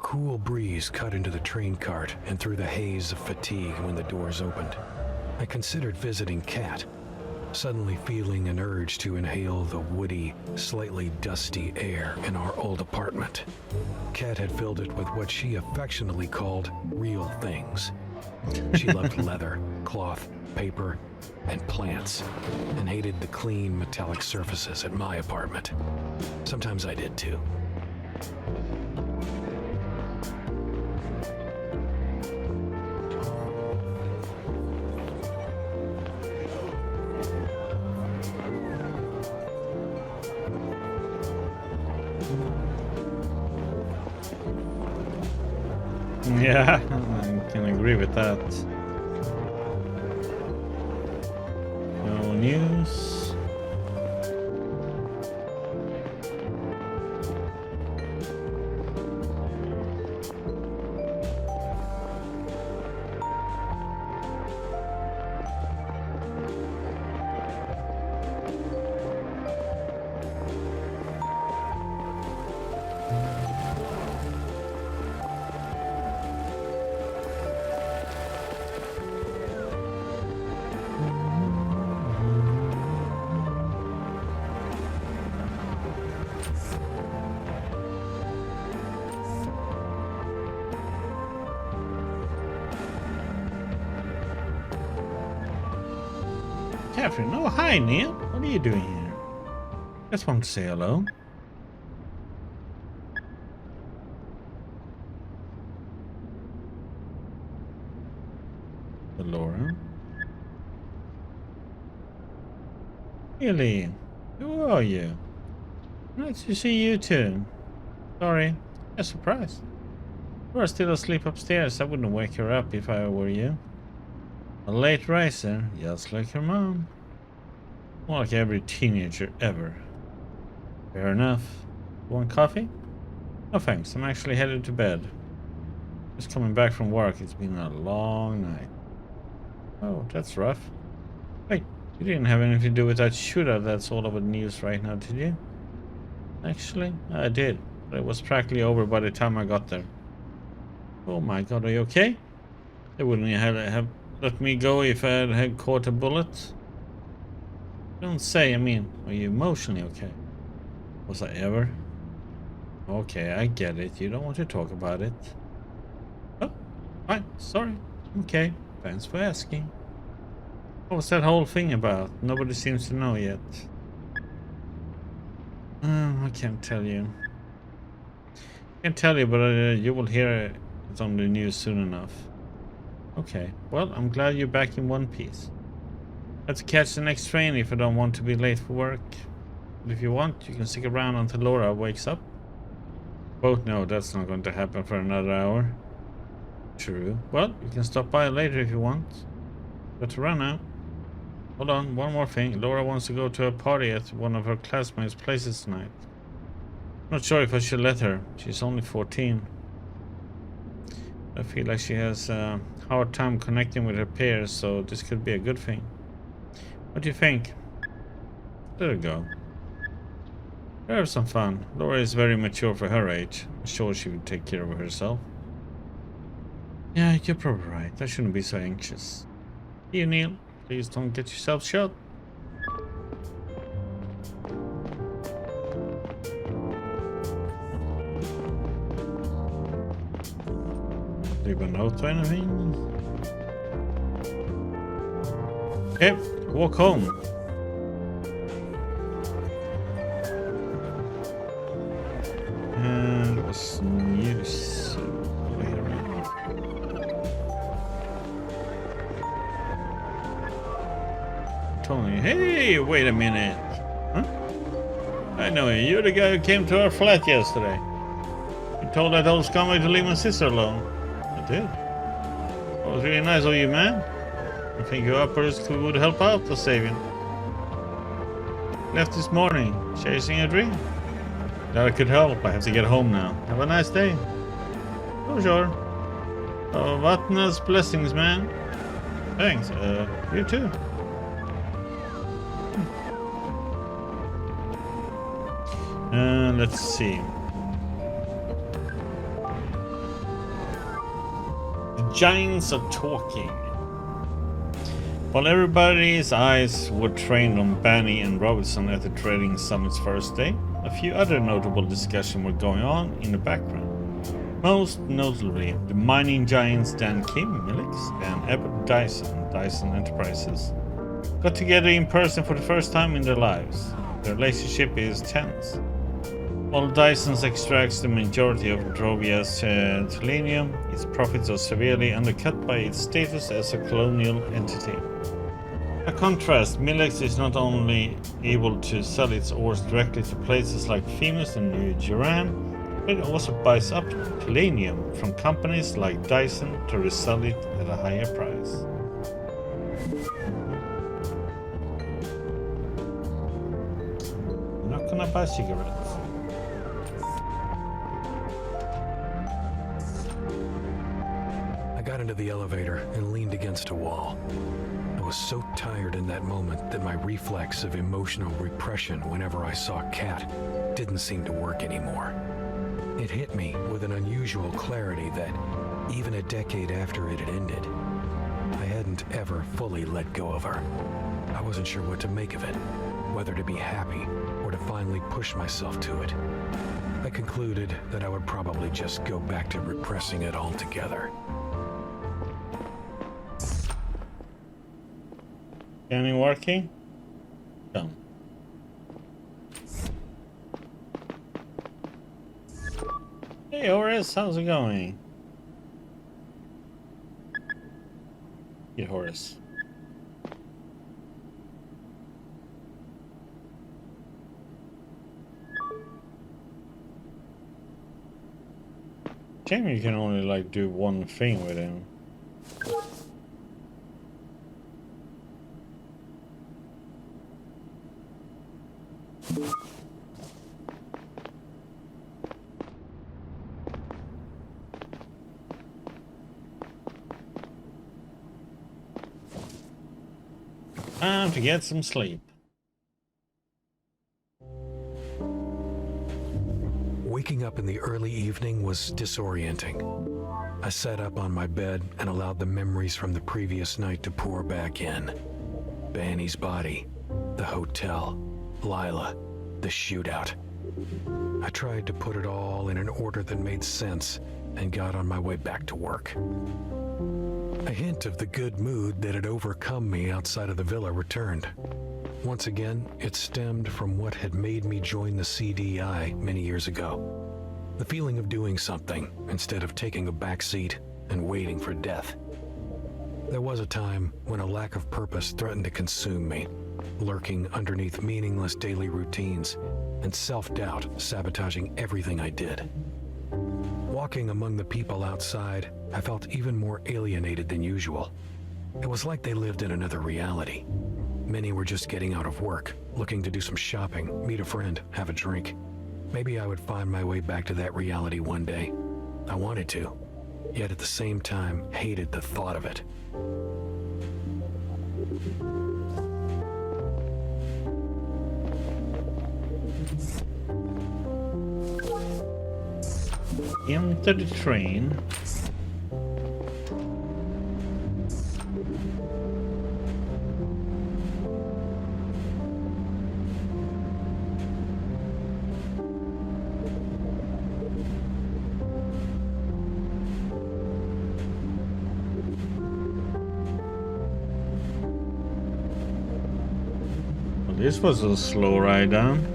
cool breeze cut into the train cart and through the haze of fatigue when the doors opened. I considered visiting Kat, suddenly feeling an urge to inhale the woody, slightly dusty air in our old apartment. Kat had filled it with what she affectionately called real things. She loved leather, cloth, paper, and plants, and hated the clean, metallic surfaces at my apartment. Sometimes I did too. Yeah, I can agree with that. No news. Catherine, oh hi Neil. What are you doing here? Just want to say hello. Laura. Really? Who are you? Nice to see you too. Sorry, a surprise. You are still asleep upstairs. I wouldn't wake her up if I were you. A late riser, just like your mom. More like every teenager ever. Fair enough. Want coffee? No thanks, I'm actually headed to bed. Just coming back from work, it's been a long night. Oh, that's rough. Wait, you didn't have anything to do with that shootout that's all over the news right now, did you? Actually, I did, but it was practically over by the time I got there. Oh my god, are you okay? They wouldn't have let me go if I had caught a bullet. Don't say, I mean, are you emotionally okay? Was I ever? Okay, I get it. You don't want to talk about it. Oh, fine, sorry. Okay, thanks for asking. What was that whole thing about? Nobody seems to know yet. I can't tell you. I can't tell you, but you will hear it on the news soon enough. Okay, well, I'm glad you're back in one piece. Let's catch the next train if I don't want to be late for work. But if you want, you can stick around until Laura wakes up. Both know that's not going to happen for another hour. True. Well, you can stop by later if you want. Got to run now. Hold on, one more thing. Laura wants to go to a party at one of her classmates' places tonight. Not sure if I should let her. She's only 14. I feel like she has a hard time connecting with her peers, so this could be a good thing. What do you think? Let her go. Have some fun. Laura is very mature for her age. I'm sure she would take care of herself. Yeah, you're probably right. I shouldn't be so anxious. Here, Neil. Please don't get yourself shot. Leave a note or anything? Okay, walk home. And it was news later on. Tony, hey, wait a minute. Huh? I know you. You're the guy who came to our flat yesterday. You told that old scumbag to leave my sister alone. I did. That was really nice of you, man. I think your uppers could help out the saving. Left this morning, chasing a dream. Glad I could help. I have to get home now. Have a nice day. Oh, sure. Oh, Vatna's blessings, man. Thanks. You too. Let's see. Giants are talking. While everybody's eyes were trained on Banny and Robinson at the Trading Summit's first day, a few other notable discussions were going on in the background. Most notably, the mining giants Dan Kim, Millix, and Ebert Dyson Enterprises, got together in person for the first time in their lives. Their relationship is tense. While Dyson's extracts the majority of Drovia's selenium, its profits are severely undercut by its status as a colonial entity. By contrast, Millix is not only able to sell its ores directly to places like Femus and New Jiran, but it also buys up selenium from companies like Dyson to resell it at a higher price. I'm not gonna buy cigarettes. I got into the elevator and leaned against a wall. I was so tired in that moment that my reflex of emotional repression whenever I saw Kat didn't seem to work anymore. It hit me with an unusual clarity that, even a decade after it had ended, I hadn't ever fully let go of her. I wasn't sure what to make of it, whether to be happy or to finally push myself to it. I concluded that I would probably just go back to repressing it altogether. Scanning working? Done. Hey Horace, how's it going? Hey Horace. Shame you can only like do one thing with him. Time to get some sleep. Waking up in the early evening was disorienting. I sat up on my bed and allowed the memories from the previous night to pour back in. Banny's body, the hotel, Lila, the shootout. I tried to put it all in an order that made sense and got on my way back to work. A hint of the good mood that had overcome me outside of the villa returned. Once again, it stemmed from what had made me join the CDI many years ago. The feeling of doing something instead of taking a back seat and waiting for death. There was a time when a lack of purpose threatened to consume me, lurking underneath meaningless daily routines and self-doubt sabotaging everything I did. Walking among the people outside, I felt even more alienated than usual. It was like they lived in another reality. Many were just getting out of work, looking to do some shopping, meet a friend, have a drink. Maybe I would find my way back to that reality one day. I wanted to, yet at the same time hated the thought of it. Enter the train. Well, this was a slow ride down.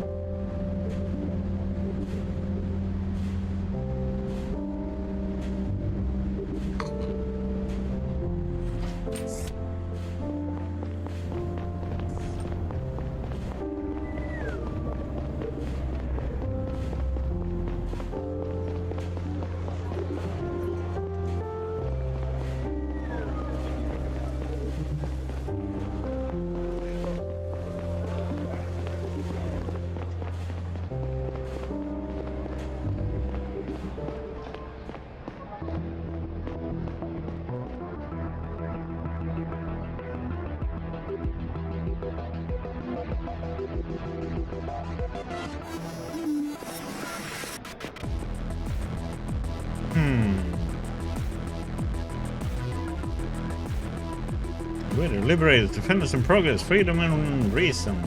liberators, defenders in progress, freedom and reason.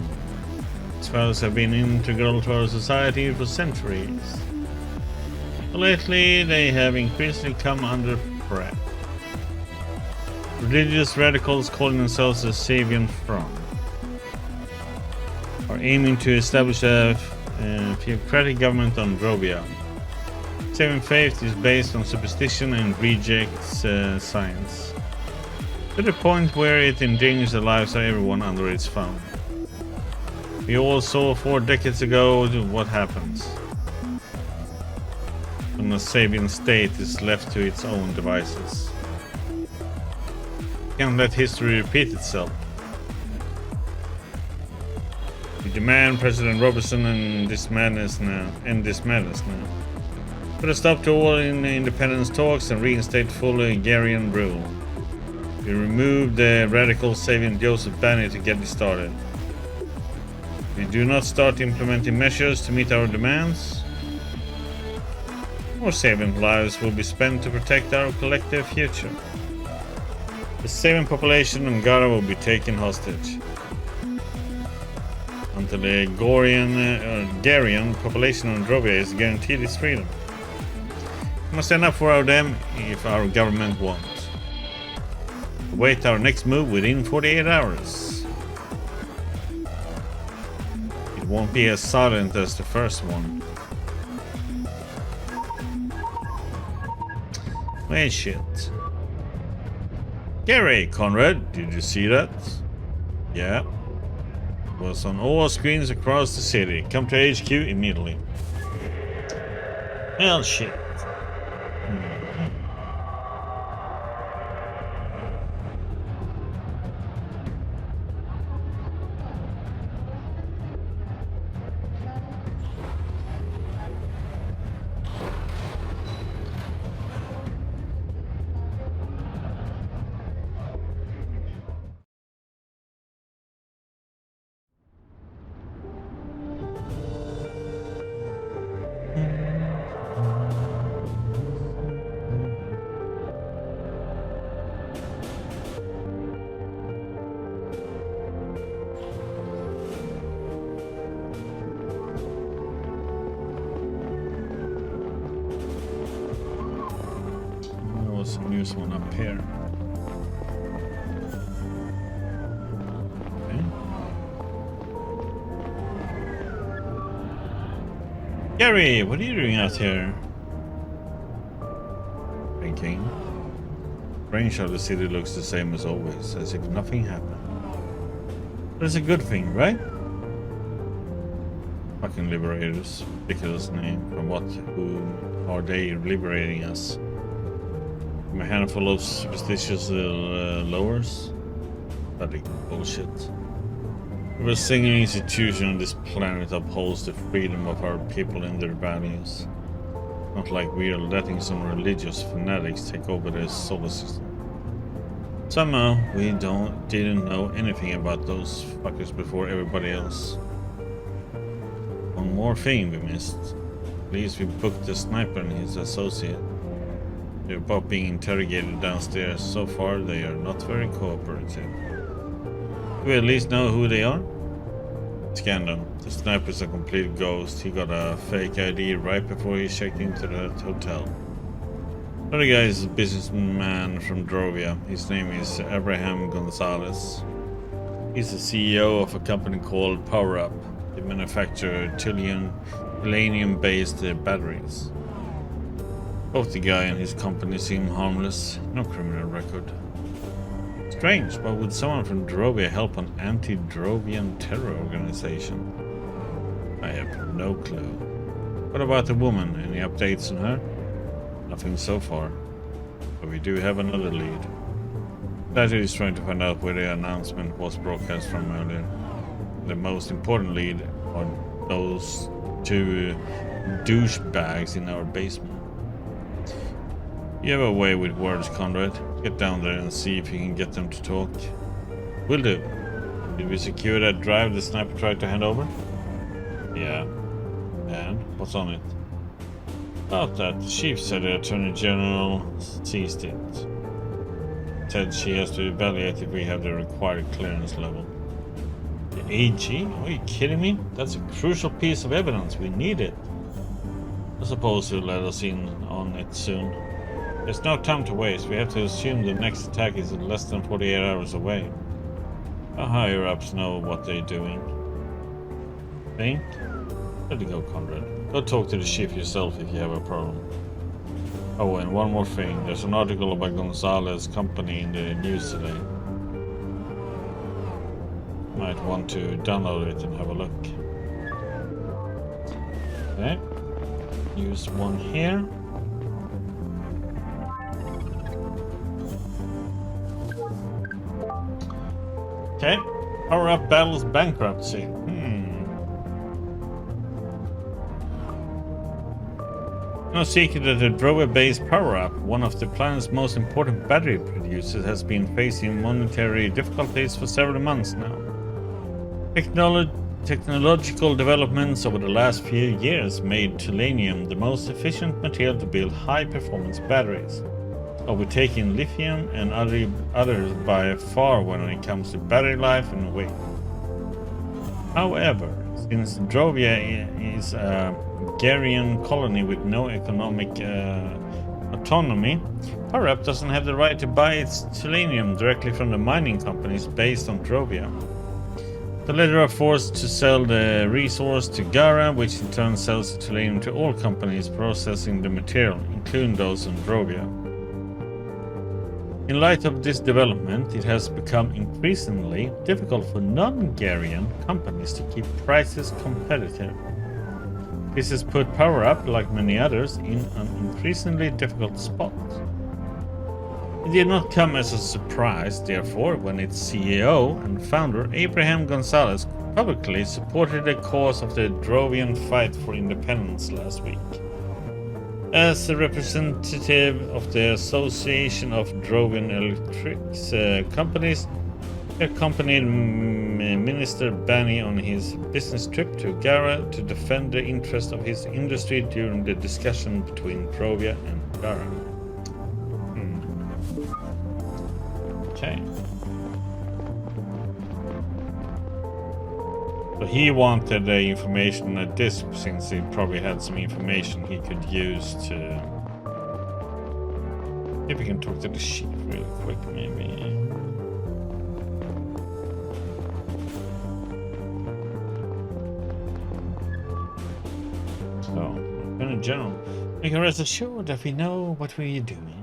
These values have been integral to our society for centuries. But lately, they have increasingly come under threat. Religious radicals calling themselves the Sabian Front are aiming to establish a theocratic government on Drovia. Sabian faith is based on superstition and rejects science, to the point where it endangers the lives of everyone under its thumb. We all saw 4 decades ago what happens when the Sabian state is left to its own devices. We can't let history repeat itself. We demand President Robertson and this madness now. Put a stop to all independence talks and reinstate full Hungarian rule. We removed the radical Sabian Joseph Bani to get it started. If we do not start implementing measures to meet our demands, more Sabian lives will be spent to protect our collective future. The Sabian population in Gara will be taken hostage until the Hungarian population on Drovia is guaranteed its freedom. We must stand up for them if our government wants. Await our next move within 48 hours. It won't be as silent as the first one. Well, shit. Gary, Conrad, did you see that? Yeah. It was on all screens across the city. Come to HQ immediately. Well, shit. Use one up here. Okay. Gary, what are you doing out here? Thinking. Range of the city looks the same as always, as if nothing happened. But it's a good thing, right? Fucking liberators. Ridiculous name. From what? Who are they liberating us? A handful of superstitious lowers? Bloody bullshit. Every single institution on this planet upholds the freedom of our people and their values. Not like we are letting some religious fanatics take over the solar system. Somehow, we didn't know anything about those fuckers before everybody else. One more thing we missed. At least we booked the sniper and his associate. They're both being interrogated downstairs. So far, they are not very cooperative. Do we at least know who they are? Scan them. The sniper's a complete ghost. He got a fake ID right before he checked into the hotel. The other guy is a businessman from Drovia. His name is Abraham Gonzalez. He's the CEO of a company called Power Up. They manufacture uranium-based batteries. Both the guy and his company seem harmless. No criminal record. Strange, but would someone from Drovia help an anti-Drovian terror organization? I have no clue. What about the woman? Any updates on her? Nothing so far. But we do have another lead. That is trying to find out where the announcement was broadcast from earlier. The most important lead are those 2 douchebags in our basement. You have a way with words, Conrad. Get down there and see if you can get them to talk. Will do. Did we secure that drive the sniper tried to hand over? Yeah. And what's on it? About that, the chief said the Attorney General seized it. said she has to evaluate if we have the required clearance level. The AG? Are you kidding me? That's a crucial piece of evidence. We need it. I suppose he'll let us in on it soon. There's no time to waste. We have to assume the next attack is less than 48 hours away. Our higher-ups know what they're doing. Think? Let it go, Conrad. Go talk to the chief yourself if you have a problem. Oh, and one more thing. There's an article about Gonzalez's company in the news today. Might want to download it and have a look. Okay. Use one here. Okay. Power up battles bankruptcy. No secret that the Drova-based power-up, one of the planet's most important battery producers, has been facing monetary difficulties for several months now. Technological developments over the last few years made tellurium the most efficient material to build high-performance batteries, overtaking lithium and others by far when it comes to battery life and weight. However, since Drovia is a Garian colony with no economic autonomy, PowerUp doesn't have the right to buy its tellurium directly from the mining companies based on Drovia. The latter are forced to sell the resource to Gara, which in turn sells the tellurium to all companies processing the material, including those on Drovia. In light of this development, it has become increasingly difficult for non-Garian companies to keep prices competitive. This has put PowerUp, like many others, in an increasingly difficult spot. It did not come as a surprise, therefore, when its CEO and founder, Abraham Gonzalez, publicly supported the cause of the Drovian fight for independence last week. As a representative of the Association of Drovian Electrics Companies, he accompanied Minister Bani on his business trip to Gara to defend the interests of his industry during the discussion between Drovia and Gara. Okay. So he wanted the information at this, since he probably had some information he could use to... See if we can talk to the chief real quick, maybe. So, in general, we can rest assured that we know what we are doing.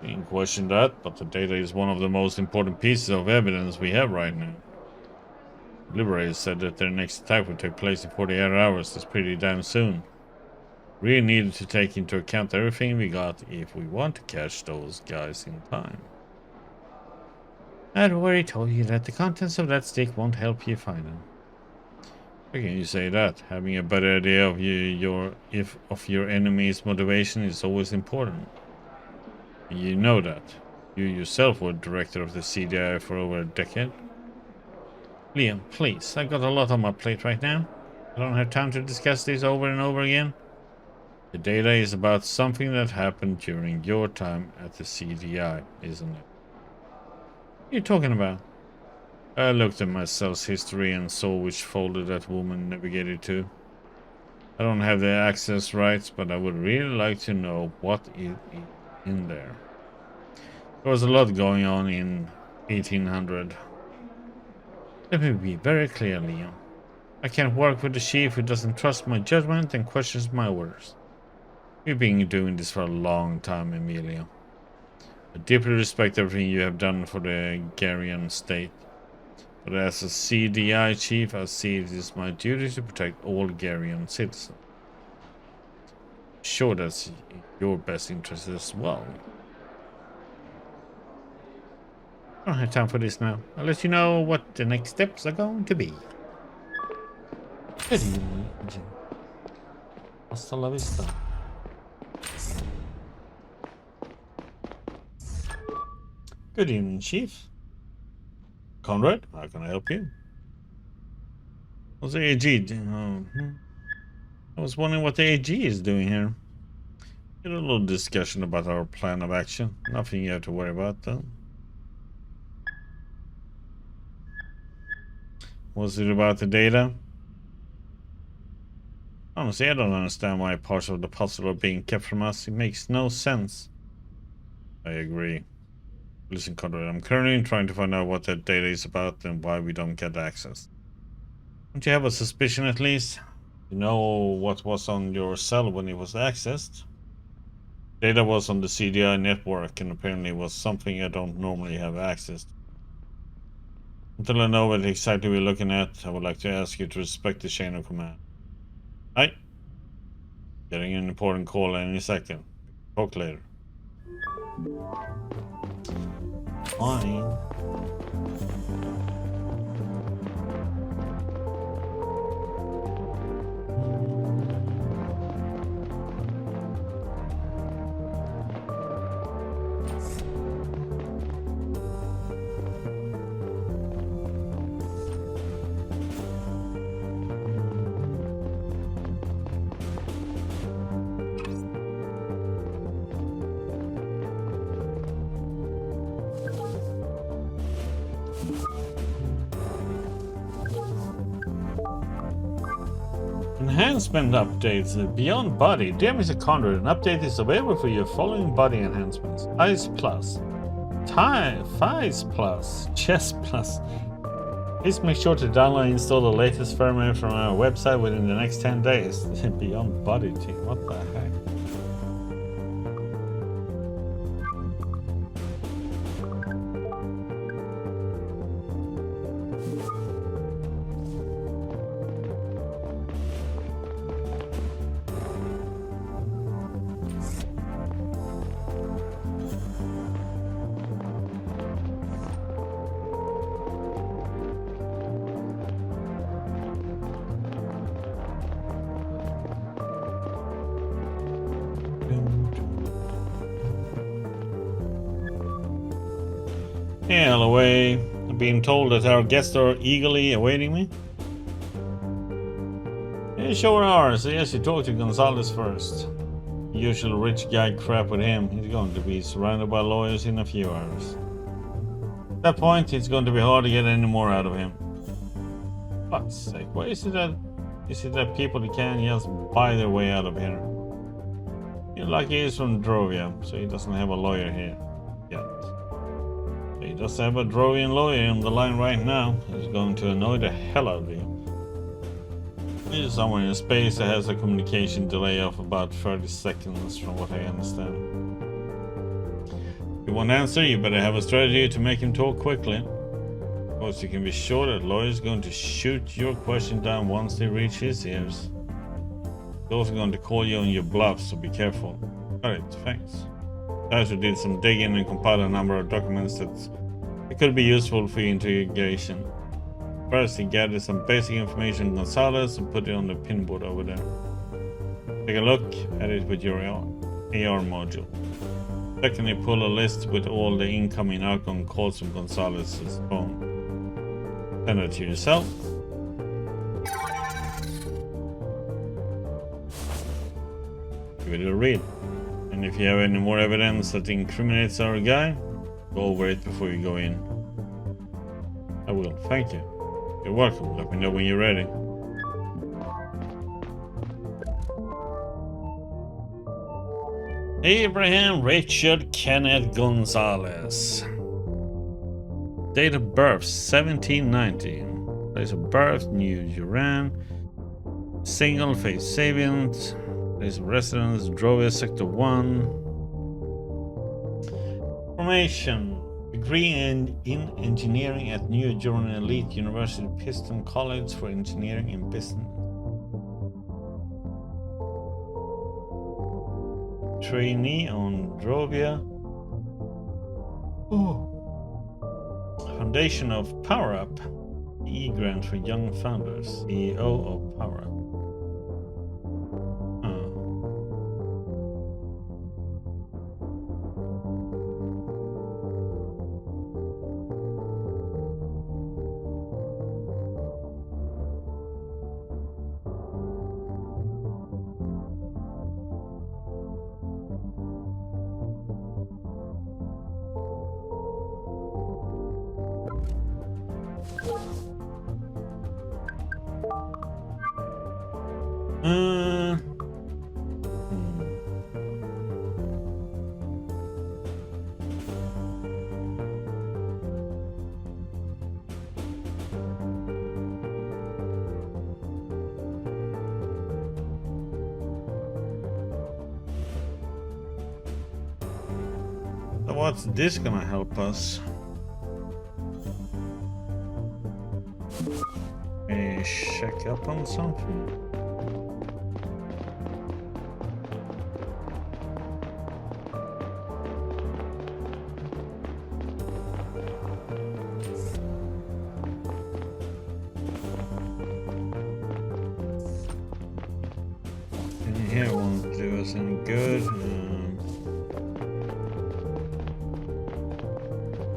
We can question that, but the data is one of the most important pieces of evidence we have right now. Liberators said that their next attack would take place in 48 hours. That's pretty damn soon. We needed to take into account everything we got if we want to catch those guys in time. I'd already told you that the contents of that stick won't help you find them. How can you say that? Having a better idea of your enemy's motivation is always important. And you know that. You yourself were director of the CDI for over a decade. Liam, please, I've got a lot on my plate right now. I don't have time to discuss this over and over again. The data is about something that happened during your time at the CDI, isn't it? What are you talking about? I looked at my cell's history and saw which folder that woman navigated to. I don't have the access rights, but I would really like to know what is in there. There was a lot going on in 1800. Let me be very clear, Liam. I can't work with a chief who doesn't trust my judgment and questions my orders. We've been doing this for a long time, Emilio. I deeply respect everything you have done for the Garian state. But as a CDI chief, I see it is my duty to protect all Garian citizens. Sure, that's in your best interest as well. I don't have time for this now. I'll let you know what the next steps are going to be. Good evening, Jim. Hasta la vista. Good evening, Chief. Conrad, how can I help you? What's the AG? I was wondering what the AG is doing here. A little discussion about our plan of action. Nothing you have to worry about, though. Was it about the data? Honestly, I don't understand why parts of the puzzle are being kept from us. It makes no sense. I agree. Listen, Conrad, I'm currently trying to find out what that data is about and why we don't get access. Don't you have a suspicion at least? You know what was on your cell when it was accessed? Data was on the CDI network and apparently was something I don't normally have access to. Until I know what exactly we're looking at, I would like to ask you to respect the chain of command. Right? Getting an important call any second. Talk later. Fine. Enhancement updates. Beyond body. Dear Mr. Conrad, an update is available for your following body enhancements. Eyes Plus. Thighs Plus. Chest Plus. Please make sure to download and install the latest firmware from our website within the next 10 days. Beyond body team. What the heck? Yeah, away. I'm being told that our guests are eagerly awaiting me. Yeah, sure are. So yes, you talk to Gonzalez first. Usual rich guy crap with him. He's going to be surrounded by lawyers in a few hours. At that point, it's going to be hard to get any more out of him. Fuck's sake, why is it that people can't just buy their way out of here? You're lucky he's from Drovia, so he doesn't have a lawyer here yet. He does have a Drovian lawyer on the line right now. He's going to annoy the hell out of you. He's somewhere in space that has a communication delay of about 30 seconds from what I understand. If you want an answer, you better have a strategy to make him talk quickly. Of course, you can be sure that lawyer's going to shoot your question down once they reach his ears. He's also going to call you on your bluff, so be careful. Alright, thanks. I also did some digging and compiled a number of documents that could be useful for your interrogation. First, he gathered some basic information on Gonzalez and put it on the pinboard over there. Take a look at it with your AR module. Second, he pulled a list with all the incoming outgoing calls from Gonzalez's phone. Send it to yourself. Give it a read. And if you have any more evidence that incriminates our guy, go over it before you go in. I will, thank you. You're welcome, let me know when you're ready. Abraham Richard Kenneth Gonzalez. Date of birth 1790. Place of birth New Uran. Single face Savient. Place of residence Drovia Sector 1. Formation. Degree in engineering at New Jersey Elite University Piston College for Engineering and Business. Trainee on Drovia. Foundation of Power Up. E-grant for young founders. CEO of Power Up. Hmm. So what's this gonna help us? Check up on something. And here won't do us any good.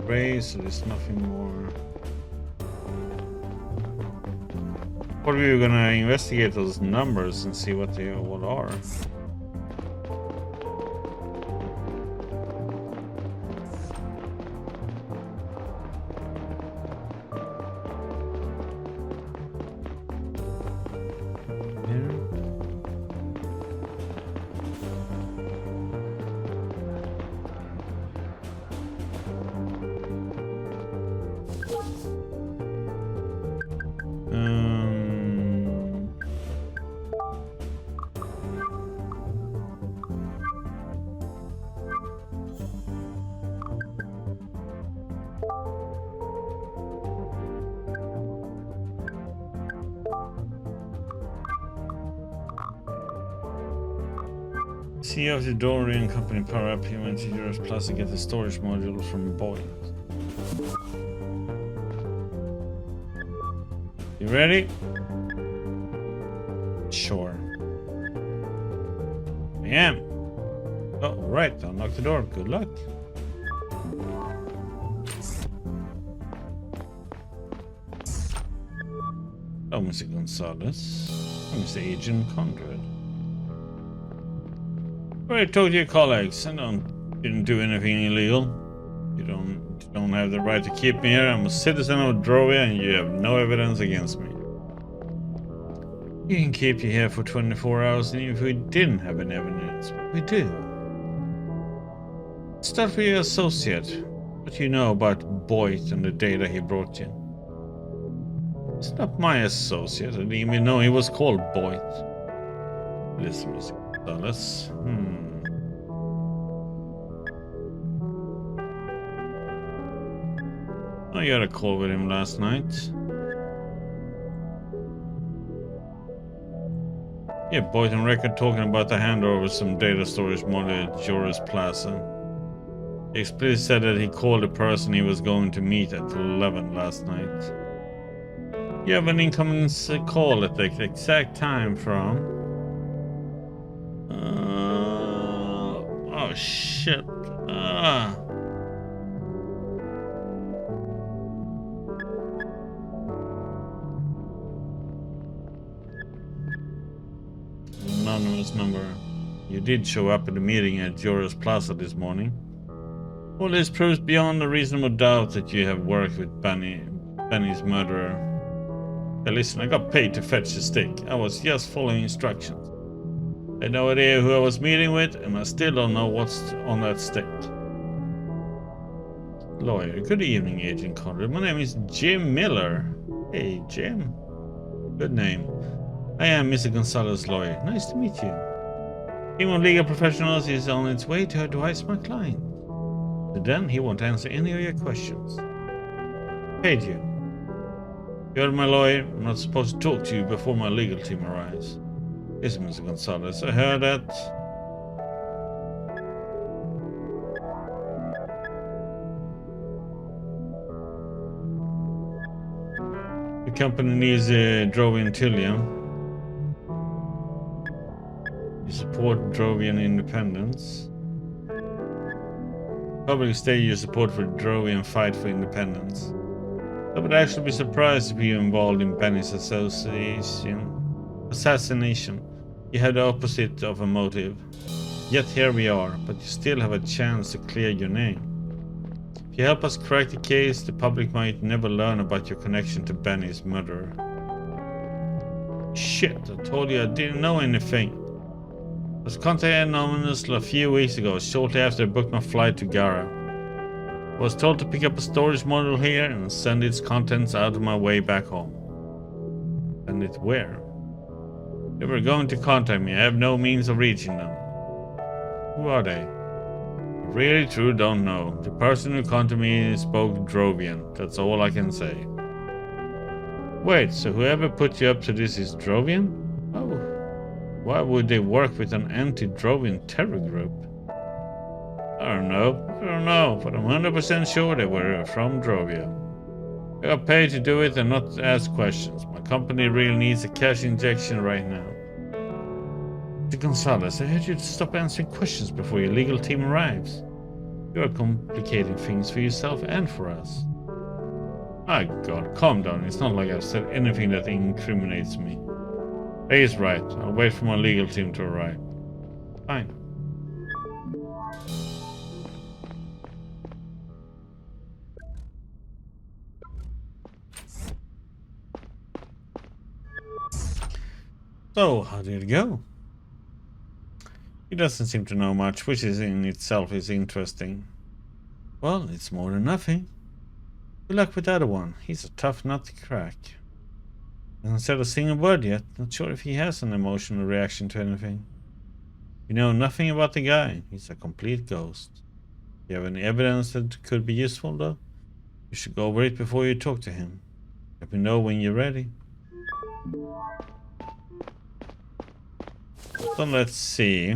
Raise, so there's nothing more. Or we were gonna investigate those numbers and see what they all are. CEO of the Dorian Company power up. He went to Euros Plus to get the storage module from Boyd. You ready? Sure. I am. Oh, right. Unlock the door. Good luck. Oh, Mr. Gonzalez. Oh, Mr. Agent Conrad. I told your colleagues I didn't do anything illegal. You don't have the right to keep me here. I'm a citizen of Drovia and you have no evidence against me. We can keep you here for 24 hours even if we didn't have any evidence, but we do. Start with your associate. What you know about Boyd and the data he brought you. It's not my associate. I didn't even know he was called Boyd. Listen, Mr. Gonzalez. I got a call with him last night. Yeah, Boyd on record talking about the handover of some data storage module at Joris Plaza. He explicitly said that he called the person he was going to meet at 11 last night. You have an incoming call at the exact time from... oh shit. Anonymous number. You did show up at the meeting at Joris Plaza this morning. All this proves beyond a reasonable doubt that you have worked with Benny's murderer. Hey, listen, I got paid to fetch the stick. I was just following instructions. I had no idea who I was meeting with, and I still don't know what's on that stick. Lawyer. Good evening, Agent Conrad. My name is Jim Miller. Hey, Jim. Good name. I am Mr. Gonzalez's lawyer. Nice to meet you. Team of legal professionals is on its way to advise my client. But then he won't answer any of your questions. Paid you. You're my lawyer. I'm not supposed to talk to you before my legal team arrives. Yes, Mr. Gonzalez. I heard that. The company needs a Drovian Tillium. You support Drovian independence. Public state you support for Drovian fight for independence. I would actually be surprised if you were involved in Benny's assassination. You had the opposite of a motive. Yet here we are, but you still have a chance to clear your name. If you help us crack the case, the public might never learn about your connection to Benny's murderer. Shit, I told you I didn't know anything. I was contacted anonymously a few weeks ago, shortly after I booked my flight to Gara. I was told to pick up a storage module here and send its contents out of my way back home. Send it where? They were going to contact me. I have no means of reaching them. Who are they? I really truly don't know. The person who contacted me spoke Drovian. That's all I can say. Wait, so whoever put you up to this is Drovian? Oh. Why would they work with an anti-Drovian terror group? I don't know, but I'm 100% sure they were from Drovia. I got paid to do it and not to ask questions. My company really needs a cash injection right now. Mr. Gonzalez, I heard you to stop answering questions before your legal team arrives. You are complicating things for yourself and for us. My God, calm down. It's not like I've said anything that incriminates me. Ray is right. I'll wait for my legal team to arrive. Fine. So, how did it go? He doesn't seem to know much, which is in itself is interesting. Well, it's more than nothing. Good luck with the other one. He's a tough nut to crack. Hasn't said a single word yet. Not sure if he has an emotional reaction to anything. You know nothing about the guy. He's a complete ghost. You have any evidence that could be useful, though? You should go over it before you talk to him. Let me know when you're ready. So let's see.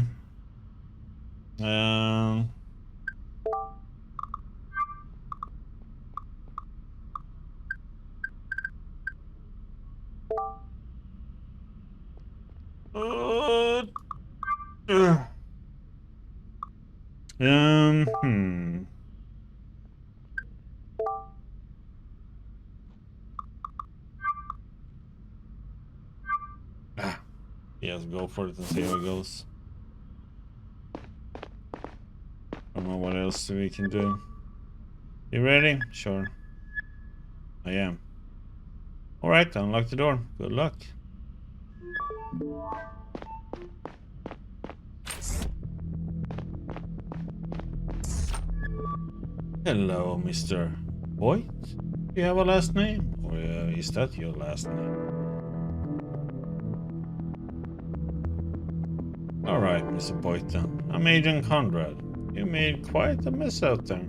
Yes, go for it and see how it goes. I don't know what else we can do. You ready? Sure. I am. Alright, unlock the door. Good luck. Hello, Mr. Boyd? Do you have a last name? Or is that your last name? Alright, Mr. Boyton. I'm Agent Conrad. You made quite a mess out there.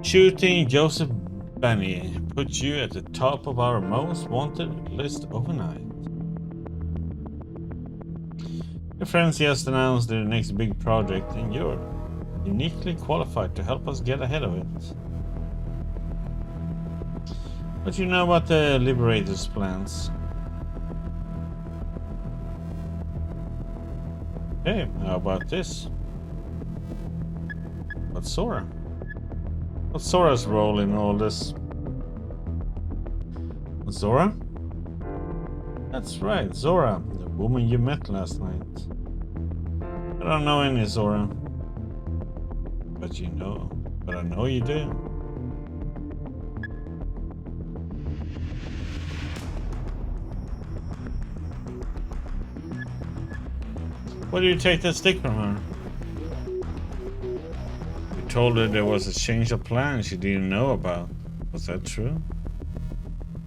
Shooting Joseph Benny put you at the top of our most wanted list overnight. Your friends just announced their next big project, and you're uniquely qualified to help us get ahead of it. What do you know about the Liberators' plans? Hey, how about this? What's Sora? What's Sora's role in all this? Zora? That's right, Zora, the woman you met last night. I don't know any Zora. But you know, but I know you do. Where did you take that stick from her? You told her there was a change of plans she didn't know about. Was that true?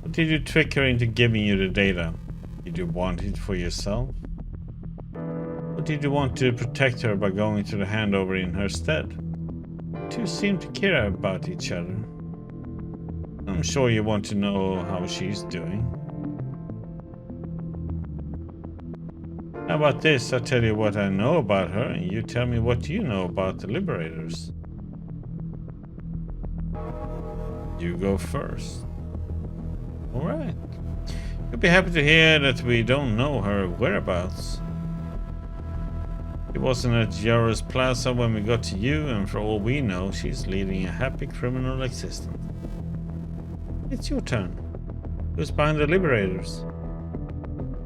Or did you trick her into giving you the data? Did you want it for yourself? Or did you want to protect her by going to the handover in her stead? You two seem to care about each other. I'm sure you want to know how she's doing. How about this? I tell you what I know about her, and you tell me what you know about the Liberators. You go first. Alright. You'll be happy to hear that we don't know her whereabouts. She wasn't at Yaro's Plaza when we got to you, and for all we know, she's leading a happy criminal existence. It's your turn. Who's behind the Liberators?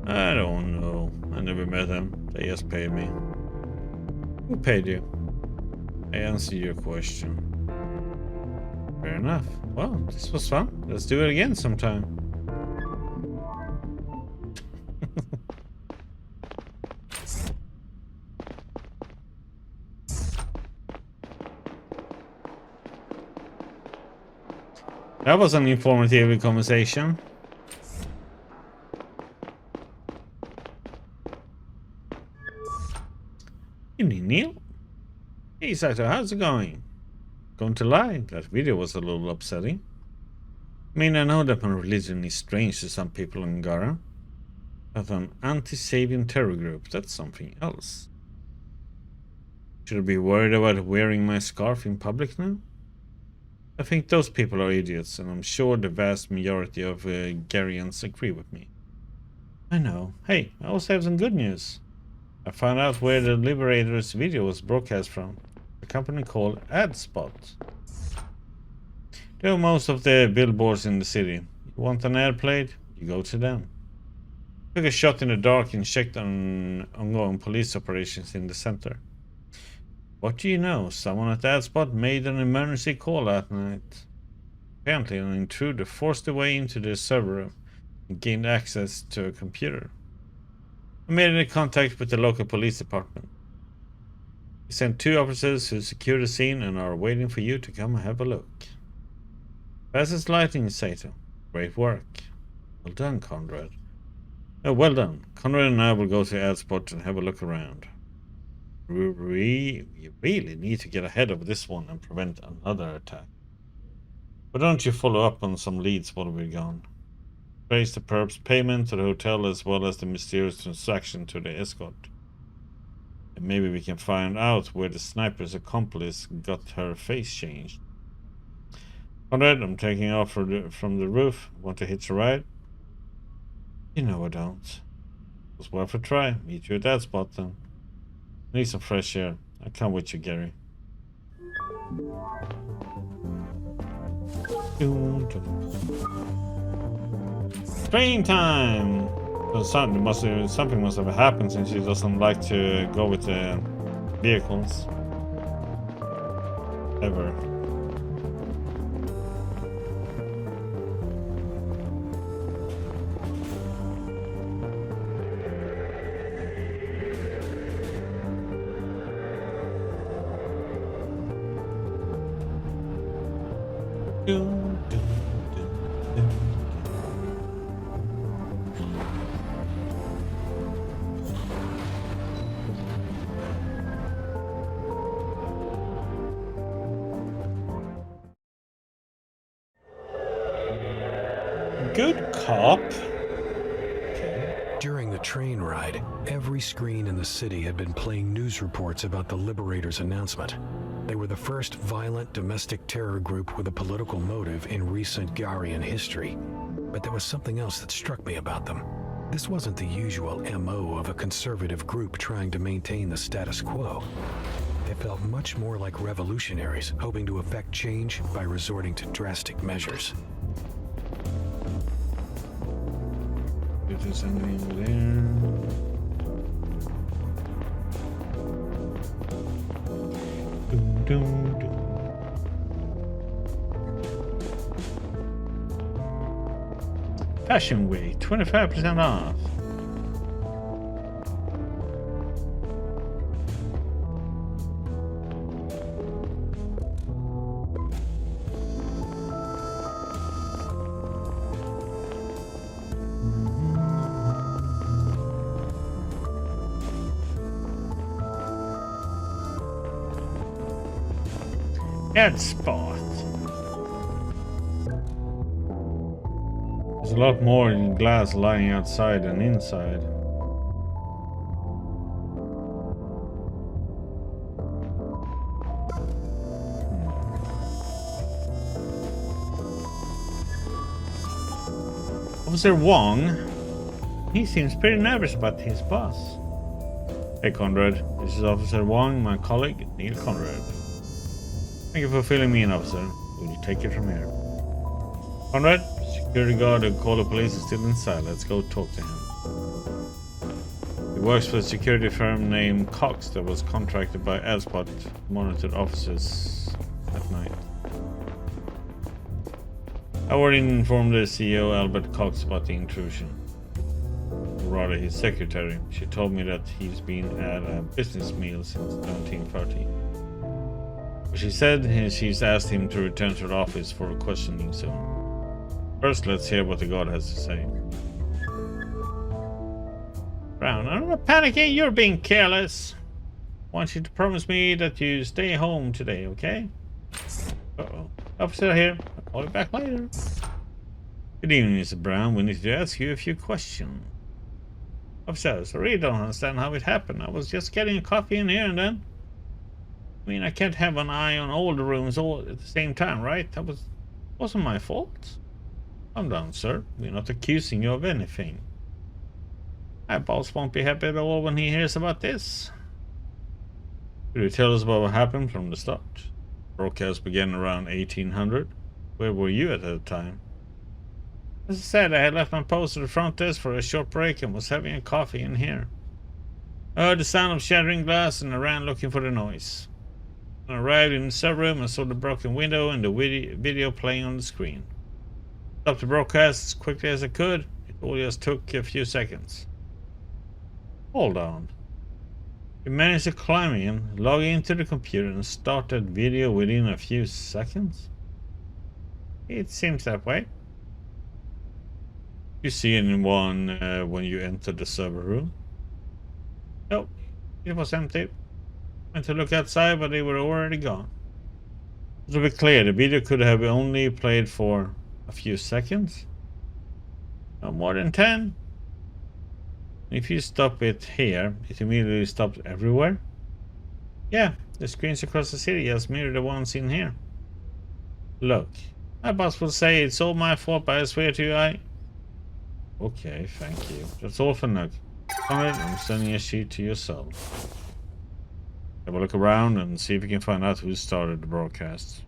I don't know. I never met them. They just paid me. Who paid you? I answered your question. Fair enough. Well, this was fun. Let's do it again sometime. That was an informative conversation. Evening, Neil. Hey, Saito, how's it going? Going to lie, that video was a little upsetting. I mean, I know that my religion is strange to some people in Gara, but an anti-Sabian terror group, that's something else. Should I be worried about wearing my scarf in public now? I think those people are idiots, and I'm sure the vast majority of Garians agree with me. I know. Hey, I also have some good news. I found out where the Liberators video was broadcast from. A company called AdSpot. They own most of the billboards in the city. You want an ad played? You go to them. Took a shot in the dark and checked on ongoing police operations in the center. What do you know? Someone at AdSpot made an emergency call that night. Apparently an intruder forced their way into the server room and gained access to a computer. I made contact with the local police department. We sent 2 officers who secured the scene and are waiting for you to come and have a look. Fast as lightning, Saito. Great work. Well done, Conrad. Oh, well done. Conrad and I will go to AdSpot and have a look around. We really need to get ahead of this one and prevent another attack. Why don't you follow up on some leads while we're gone? Trace the perp's payment to the hotel as well as the mysterious transaction to the escort. And maybe we can find out where the sniper's accomplice got her face changed. Conrad, I'm taking off from the roof. Want to hitch a ride? You know I don't. It was worth a try. Meet you at that spot then. I need some fresh air. I'll come with you, Gary. Train time! So something must have happened since she doesn't like to go with the vehicles. Ever. Good cop. During the train ride, every screen in the city had been playing news reports about the Liberators' announcement. They were the first violent domestic terror group with a political motive in recent Garian history. But there was something else that struck me about them. This wasn't the usual MO of a conservative group trying to maintain the status quo. They felt much more like revolutionaries, hoping to effect change by resorting to drastic measures. If there's anything over there. Fashion Week, 25% off. AdSpot. There's a lot more glass lying outside than inside. Officer Wong, he seems pretty nervous about his boss. Hey Conrad, this is Officer Wong, my colleague, Neil Conrad. Thank you for filling me in, officer. Will you take it from here? Conrad, security guard who called the police is still inside. Let's go talk to him. He works for a security firm named Cox that was contracted by AdSpot to monitor officers at night. I already informed the CEO, Albert Cox, about the intrusion. Or rather, his secretary. She told me that he's been at a business meal since 1930. She said she's asked him to return to the office for questioning soon. First, let's hear what the god has to say. Brown, I'm not panicking. You're being careless. I want you to promise me that you stay home today, okay? Uh-oh. Officer here. I'll call you back later. Good evening, Mr. Brown. We need to ask you a few questions. Officer, I really don't understand how it happened. I was just getting a coffee in here and then... I mean, I can't have an eye on all the rooms all at the same time, right? That wasn't my fault. Calm down, sir. We're not accusing you of anything. My boss won't be happy at all when he hears about this. Could you tell us about what happened from the start? Broadcast began around 1800. Where were you at that time? As I said, I had left my post at the front desk for a short break and was having a coffee in here. I heard the sound of shattering glass and I ran looking for the noise. When I arrived in the sub-room, I saw the broken window and the video playing on the screen. I stopped the broadcast as quickly as I could. It all just took a few seconds. Hold on. You managed to climb in, log into the computer and start that video within a few seconds? It seems that way. You see anyone when you entered the server room? Nope, it was empty. Went to look outside, but they were already gone. To be clear, the video could have only played for a few seconds. No more than 10. If you stop it here, it immediately stops everywhere. Yeah, the screens across the city just mirror the ones in here. Look, my boss will say it's all my fault, but I swear to you, Okay, thank you. That's all for now. Alright, I'm sending a sheet to yourself. Have a look around and see if you can find out who started the broadcast.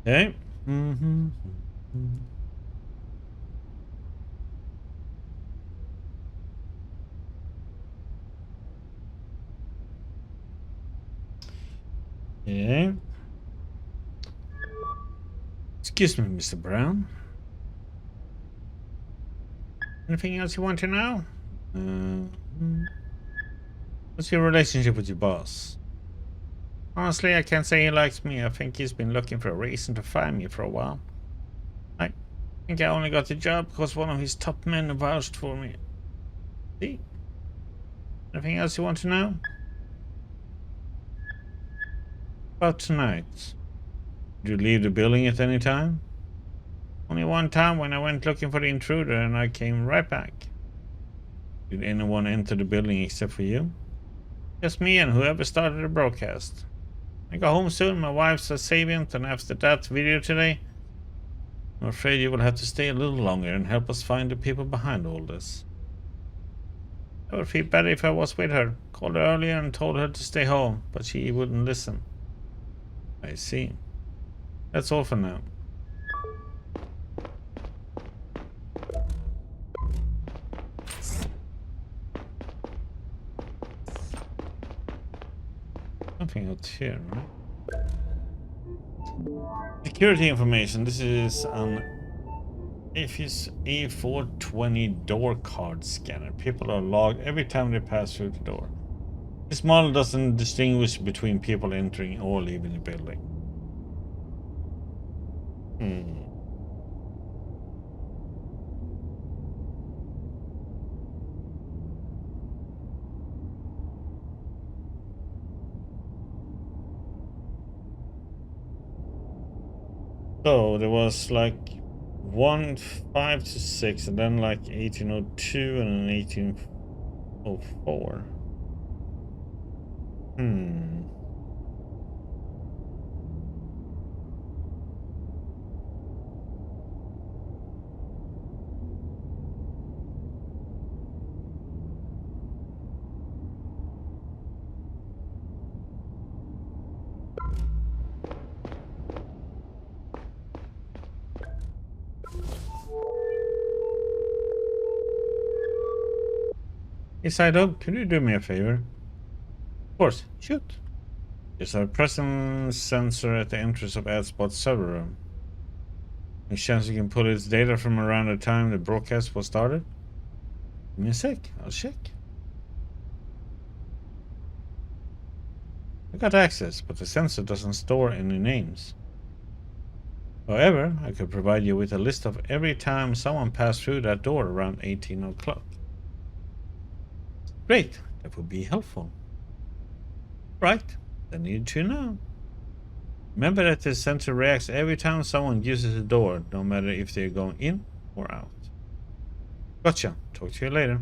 Okay. Okay. Excuse me, Mr. Brown. Anything else you want to know? What's your relationship with your boss? Honestly, I can't say he likes me. I think he's been looking for a reason to fire me for a while. I think I only got the job because one of his top men vouched for me. See? Anything else you want to know? About tonight. Did you leave the building at any time? Only one time when I went looking for the intruder and I came right back. Did anyone enter the building except for you? Just me and whoever started the broadcast. I got home soon, my wife's a Savient, and after that video today, I'm afraid you will have to stay a little longer and help us find the people behind all this. I would feel better if I was with her. Called her earlier and told her to stay home, but she wouldn't listen. I see. That's all for now. Nothing else here, right? Security information. This is an AFIS A420 door card scanner. People are logged every time they pass through the door. This model doesn't distinguish between people entering or leaving the building. So there was like 5 to 6 and then like 1802 and then 1804. Hey Sido, can you do me a favor? Of course, shoot. There's a presence sensor at the entrance of AdSpot's server room. Any chance you can pull its data from around the time the broadcast was started? Give me a sec, I'll check. got access, but the sensor doesn't store any names. However, I could provide you with a list of every time someone passed through that door around 18 o'clock. Great, that would be helpful. Right, I need to know. Remember that the sensor reacts every time someone uses a door, no matter if they're going in or out. Gotcha. Talk to you later.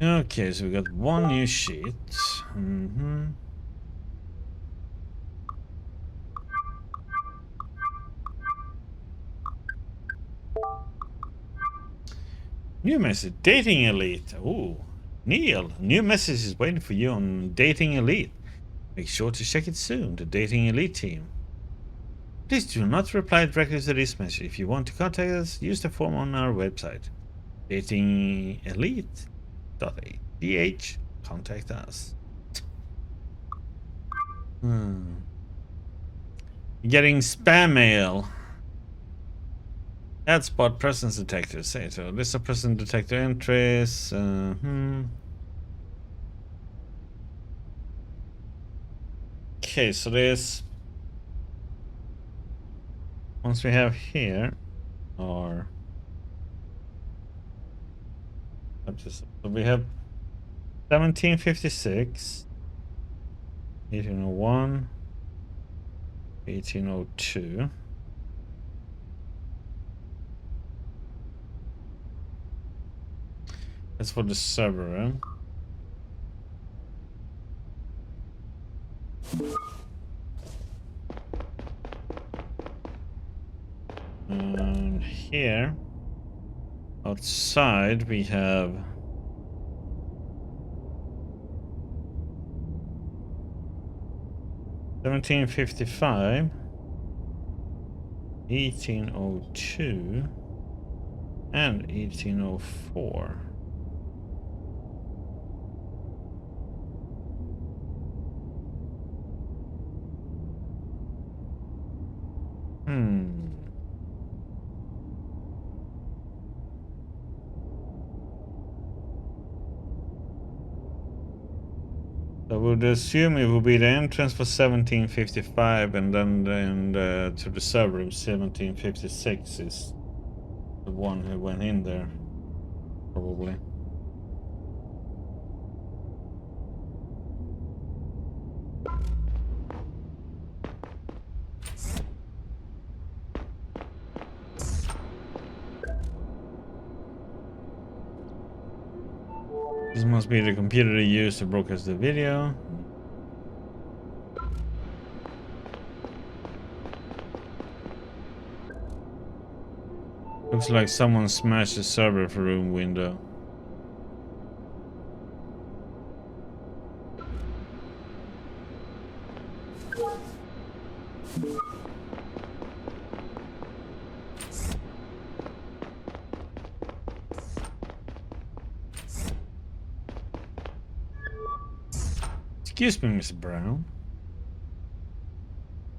Okay, so we got one new sheet. New message. Dating Elite. Ooh. Neil, new message is waiting for you on Dating Elite. Make sure to check it soon. The Dating Elite team. Please do not reply directly to this message. If you want to contact us, use the form on our website. datingelite.ch. Contact us. Getting spam mail. Add spot presence detector. Say so. List of presence detector entries. Okay, so there's once we have here or so we have 1756, 1801, 1802. That's for the server room. And here outside we have 1755, 1802, and 1804. So I would assume it would be the entrance for 1755, and then to the server room 1756 is the one who went in there, probably. This must be the computer they used to broadcast the video. Looks like someone smashed the server room window. Excuse me, Mr. Brown.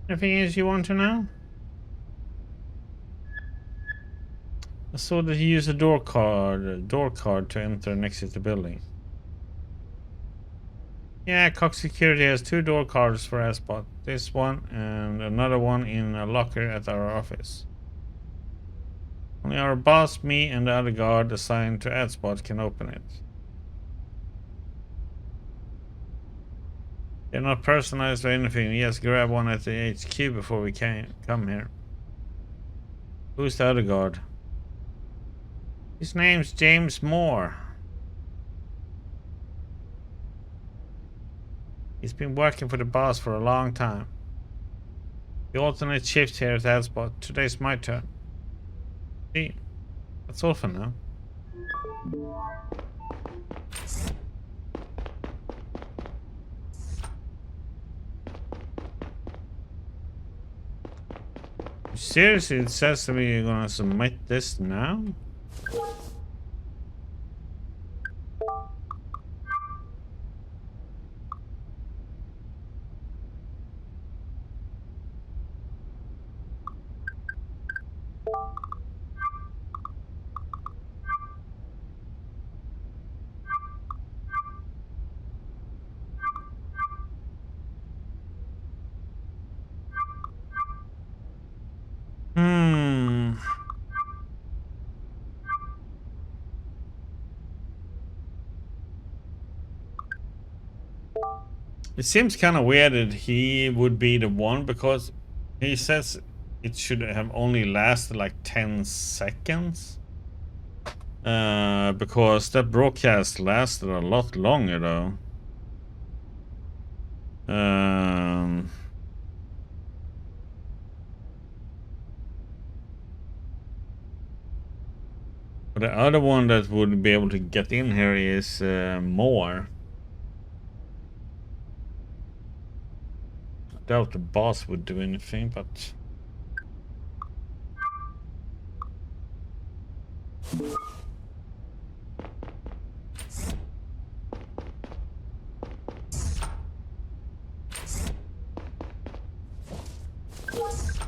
Anything else you want to know? I saw that he used a door card to enter and exit the building. Yeah, Cox Security has 2 door cards for Aspot. This one and another one in a locker at our office. Only our boss, me, and the other guard assigned to Adspot can open it. They're not personalized or anything. We just grab one at the HQ before we come here. Who's the other guard? His name's James Moore. He's been working for the boss for a long time. The alternate shift here at Adspot. Today's my turn. See, that's all for now. Seriously, it says that we're gonna submit this now? It seems kind of weird that he would be the one, because he says it should have only lasted like 10 seconds. Because that broadcast lasted a lot longer though. But the other one that would be able to get in here is more. I doubt the boss would do anything, but...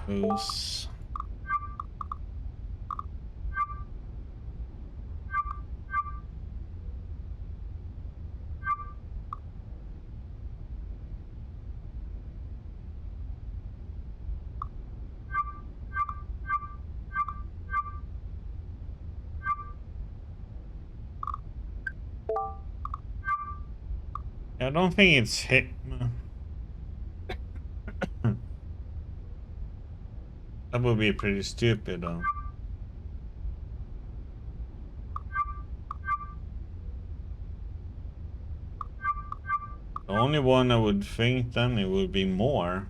Oops. I don't think it's hit. That would be pretty stupid though. The only one I would think then it would be more.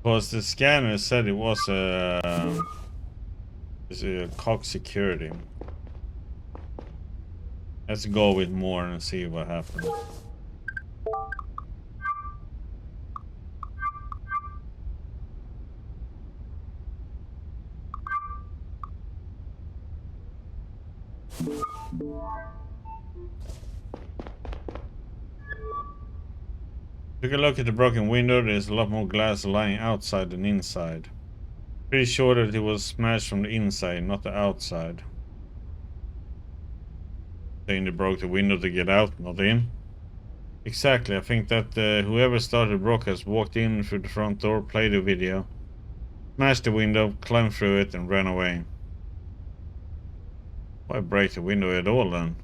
Because the scanner said it was a Cox security. Let's go with more and see what happens. Took a look at the broken window. There's a lot more glass lying outside than inside. Pretty sure that it was smashed from the inside, not the outside. Saying they broke the window to get out, not in. Exactly, I think that whoever started the broadcast walked in through the front door, played the video, smashed the window, climbed through it and ran away. Why break the window at all then?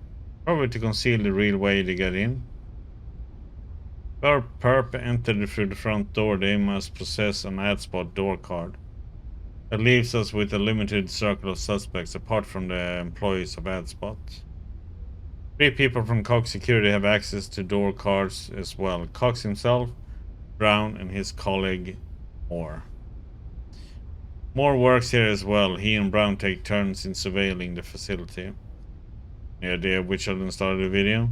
Probably to conceal the real way to get in. If Perp entered through the front door, they must possess an AdSpot door card. That leaves us with a limited circle of suspects apart from the employees of AdSpot. 3 people from Cox Security have access to door cards as well. Cox himself, Brown, and his colleague Moore. Moore works here as well. He and Brown take turns in surveilling the facility. Any idea which of them started the video?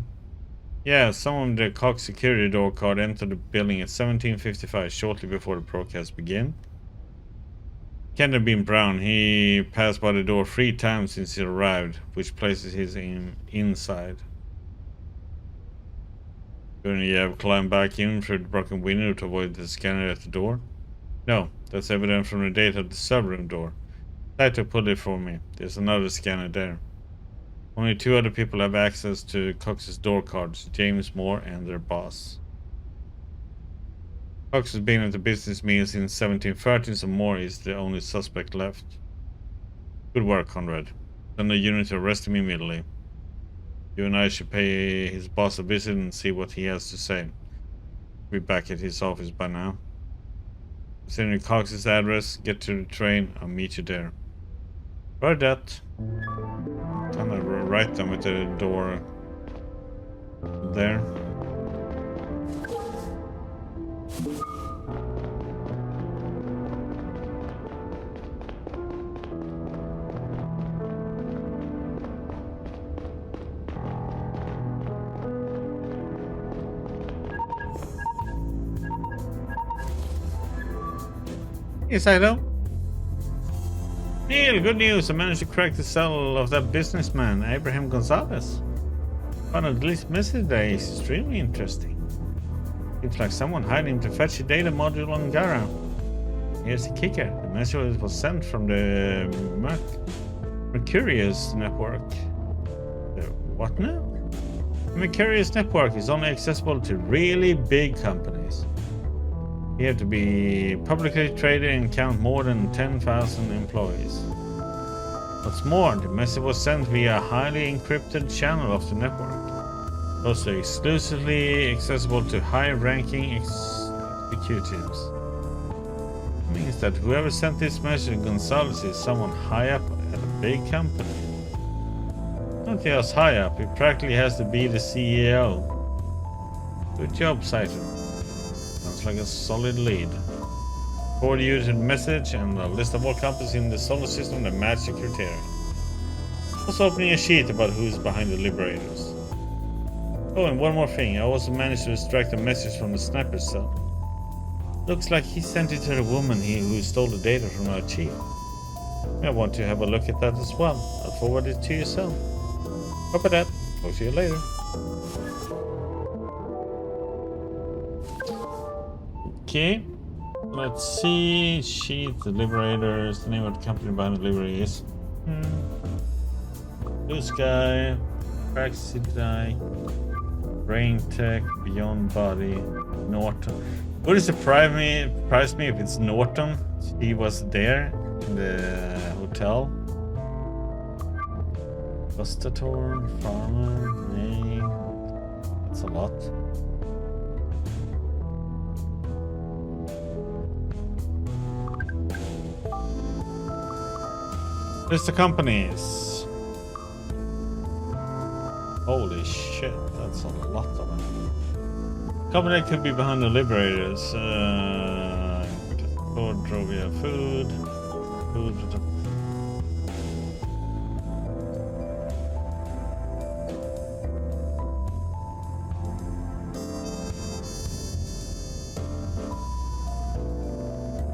Yeah, someone with the Cox security door card entered the building at 17:55, shortly before the broadcast began. Can't have been Brown. He passed by the door 3 times since he arrived, which places him inside. Couldn't you have climbed back in through the broken window to avoid the scanner at the door? No, that's evident from the data of the subroom door. Try to pull it for me. There's another scanner there. Only 2 other people have access to Cox's door cards, James Moore and their boss. Cox has been at the business meal since 1713, so Moore is the only suspect left. Good work, Conrad. Send the unit to arrest him immediately. You and I should pay his boss a visit and see what he has to say. We'll be back at his office by now. Send me Cox's address, get to the train, I'll meet you there. Heard that. I'm gonna write them with the door there. Yes, I do. Neil, good news. I managed to crack the cell of that businessman, Abraham Gonzalez. Found at least message today is extremely interesting. Seems like someone hired him to fetch a data module on Gara. Here's the kicker. The message was sent from the Mercurius network. What now? The Mercurius network is only accessible to really big companies. You have to be publicly traded and count more than 10,000 employees. What's more, the message was sent via a highly encrypted channel of the network. Also exclusively accessible to high-ranking executives. It means that whoever sent this message to Gonzalez is someone high up at a big company. Not just high up, it practically has to be the CEO. Good job, Saito. Sounds like a solid lead. Forward you to the message and a list of all companies in the solar system that match the criteria. Also opening a sheet about who's behind the Liberators. Oh, and one more thing, I also managed to extract a message from the sniper cell. Looks like he sent it to the woman who stole the data from our chief. I want to have a look at that as well. I'll forward it to yourself. Copy that. Talk to you later. Okay. Let's see. Sheet, the Liberators. The name of the company behind the Liberators. Blue Sky. Praxidai. Brain Tech. Beyond Body. Norton. Would it surprise me if it's Norton? He was there in the hotel. Gustator, Farmer, name. That's a lot. List of companies. Holy shit, that's a lot of them. Company that could be behind the Liberators. Drovia Food.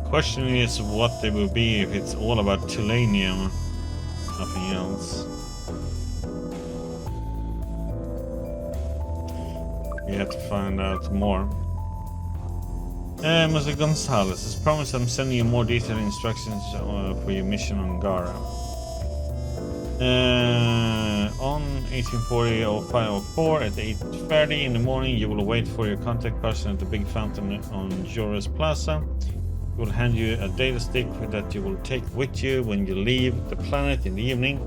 Question is what they will be if it's all about Tulanium, nothing else. We have to find out more. Mr. Gonzalez, as promised, I'm sending you more detailed instructions for your mission on Gara. On 1840-0504 at 8:30 in the morning, you will wait for your contact person at the big fountain on Joris Plaza. He will hand you a data stick that you will take with you when you leave the planet in the evening.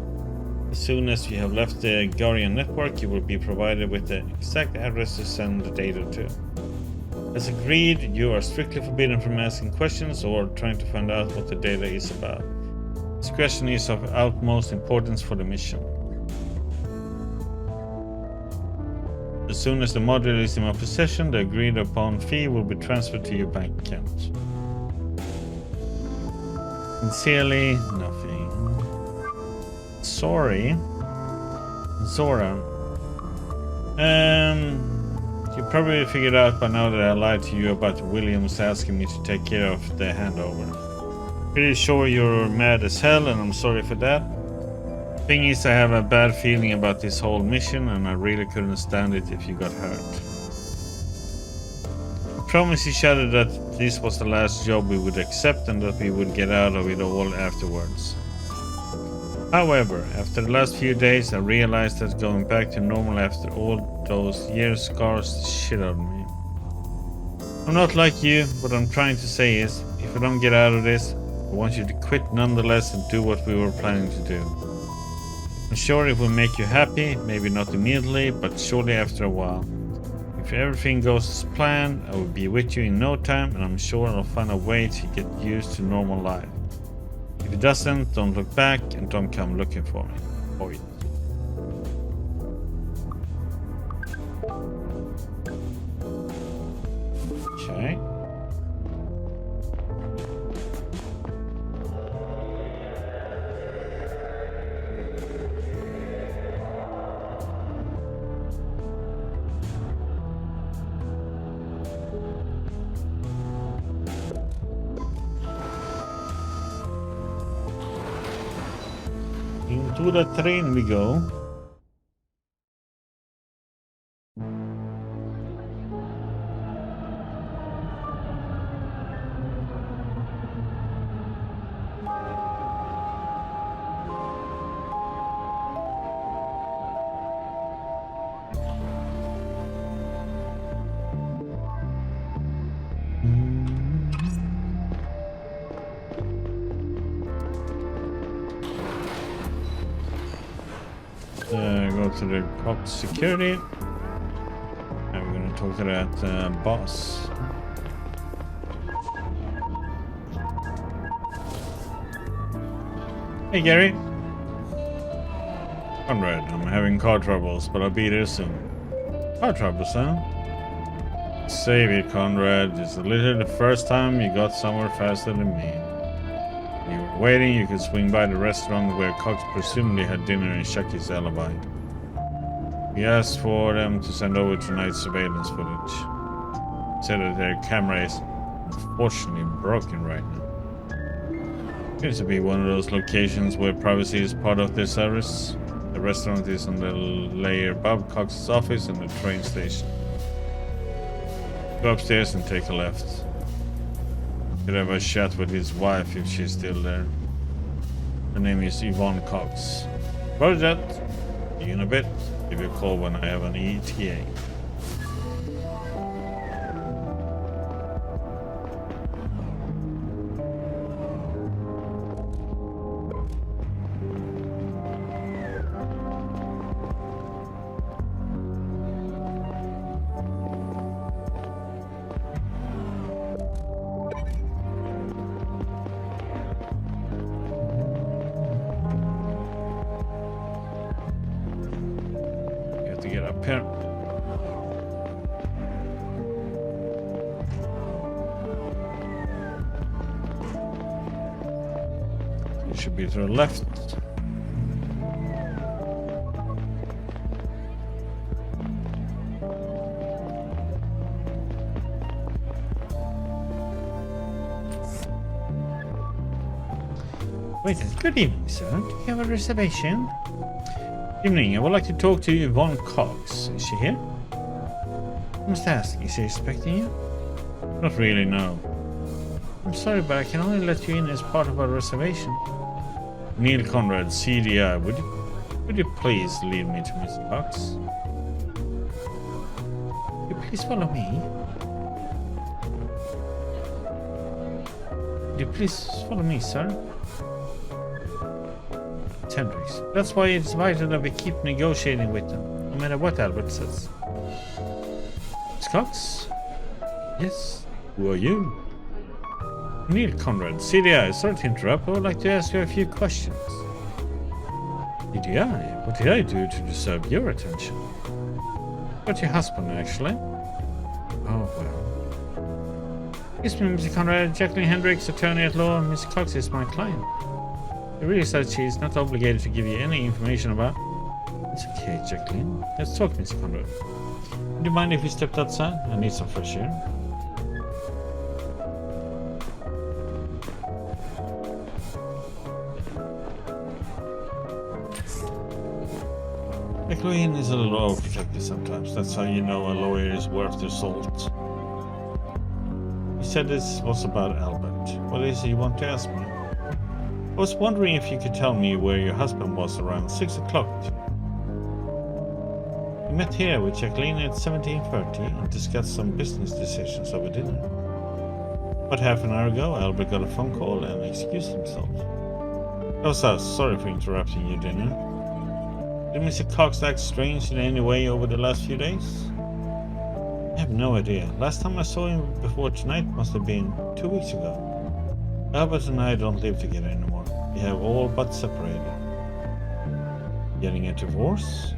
As soon as you have left the Garian network, you will be provided with the exact address to send the data to. As agreed, you are strictly forbidden from asking questions or trying to find out what the data is about. Discretion is of utmost importance for the mission. As soon as the module is in my possession, the agreed upon fee will be transferred to your bank account. Sincerely, nothing. Sorry. Zora. You probably figured out by now that I lied to you about Williams asking me to take care of the handover. Pretty sure you're mad as hell and I'm sorry for that. Thing is, I have a bad feeling about this whole mission and I really couldn't stand it if you got hurt. We promised each other that this was the last job we would accept and that we would get out of it all afterwards. However, after the last few days, I realized that going back to normal after all those years scars the shit out of me. I'm not like you. What I'm trying to say is, if I don't get out of this, I want you to quit nonetheless and do what we were planning to do. I'm sure it will make you happy, maybe not immediately, but surely after a while. If everything goes as planned, I will be with you in no time and I'm sure I'll find a way to get used to normal life. If it doesn't, don't look back and don't come looking for me. Oi. Okay. Into the train we go. Go to the Cox security. And we're gonna talk to that boss. Hey Gary. Conrad, I'm having car troubles, but I'll be there soon. Car troubles, huh? Save it, Conrad. It's literally the first time you got somewhere faster than me. You were waiting, you could swing by the restaurant where Cox presumably had dinner and check his alibi. We asked for them to send over tonight's surveillance footage. Said that their camera is unfortunately broken right now. Seems to be one of those locations where privacy is part of their service. The restaurant is on the layer above Cox's office and the train station. Go upstairs and take a left. Could have a chat with his wife if she's still there. Her name is Yvonne Cox. Roger that. See you in a bit. Give you a call when I have an ETA. To get up here. It should be to the left. Wait, good evening, sir. Do you have a reservation? Evening, I would like to talk to Yvonne Cox. Is she here? I must ask, is she expecting you? Not really, no. I'm sorry, but I can only let you in as part of our reservation. Neil Conrad, CDI, would you please lead me to Miss Cox? Would you please follow me? Would you please follow me, sir? Hendricks. That's why it's vital that we keep negotiating with them, no matter what Albert says. Miss Cox? Yes. Who are you? Neil Conrad, CDI. Sorry to interrupt, but I would like to ask you a few questions. CDI? What did I do to deserve your attention? Got your husband, actually. Oh, well. Excuse me, Mr. Conrad. Jacqueline Hendricks, attorney at law. Miss Cox is my client. She really said she is not obligated to give you any information about. It's okay, Jacqueline. Let's talk, Mr. Conrad. Would you mind if we stepped outside? I need some fresh air. McLuhan is a little overprotective sometimes. That's how you know a lawyer is worth their salt. You said this was about Albert. What is it you want to ask me? I was wondering if you could tell me where your husband was around 6 o'clock. We met here with Jacqueline at 17:30 and discussed some business decisions over dinner. About half an hour ago, Albert got a phone call and excused himself. That was us. Sorry for interrupting your dinner. Did Mr. Cox act strange in any way over the last few days? I have no idea. Last time I saw him before tonight must have been 2 weeks ago. Albert and I don't live together anymore. We have all but separated. Getting a divorce?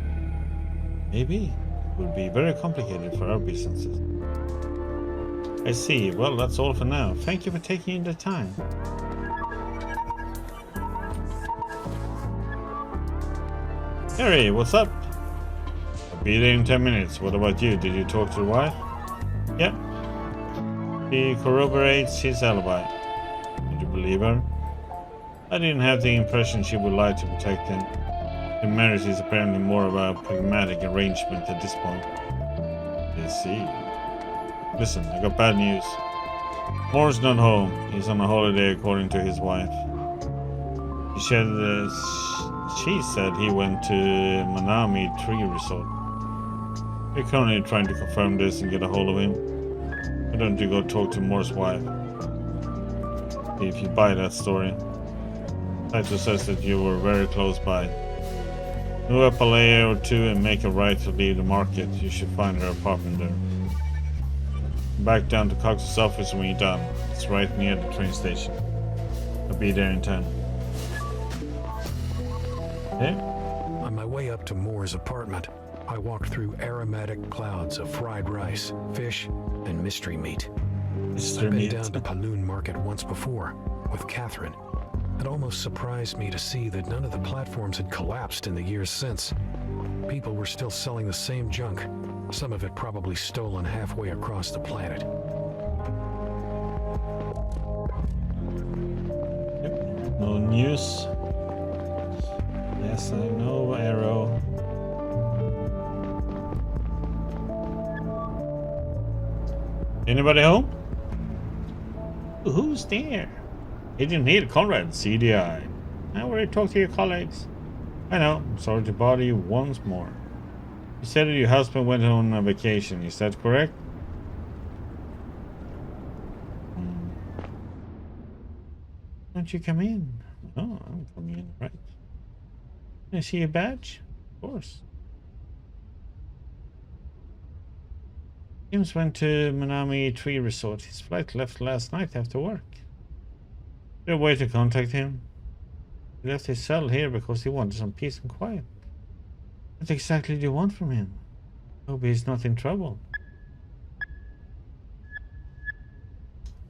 Maybe. It would be very complicated for our businesses. I see. Well, that's all for now. Thank you for taking the time. Harry, what's up? I'll be there in 10 minutes. What about you? Did you talk to the wife? Yeah. He corroborates his alibi. Did you believe her? I didn't have the impression she would lie to protect him. The marriage is apparently more of a pragmatic arrangement at this point. I see. Listen, I got bad news. Moore's not home. He's on a holiday according to his wife. She said he went to Manami Tree Resort. We're currently trying to confirm this and get a hold of him. Why don't you go talk to Moore's wife? If you buy that story. Saito says that you were very close by. Move up a layer or two and make a right to leave the market. You should find her apartment there. Back down to Cox's office when you're done. It's right near the train station. I'll be there in 10. Okay. On my way up to Moore's apartment, I walked through aromatic clouds of fried rice, fish, and mystery meat. I've been down to Paloon Market once before, with Catherine. It almost surprised me to see that none of the platforms had collapsed in the years since. People were still selling the same junk, some of it probably stolen halfway across the planet. Yep. No news. Yes, I know, Arrow. Anybody home? Who's there? Agent Neil Conrad, CDI. I already talked to your colleagues. I know. I'm sorry to bother you once more. You said that your husband went on a vacation. Is that correct? Won't you come in? Oh, I'm coming in, right. Can I see your badge? Of course. James went to Manami Tree Resort. His flight left last night after work. Is there a way to contact him? He left his cell here because he wanted some peace and quiet. What exactly do you want from him? Hope he's not in trouble.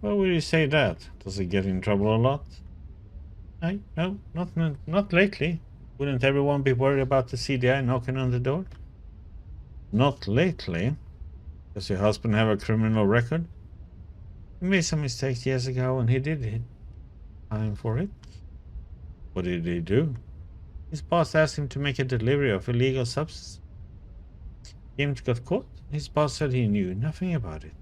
Why would you say that? Does he get in trouble a lot? No, not lately. Wouldn't everyone be worried about the CDI knocking on the door? Not lately. Does your husband have a criminal record? He made some mistakes years ago and he did hit time for it. What did he do? His boss asked him to make a delivery of illegal substance. James got caught. His boss said he knew nothing about it.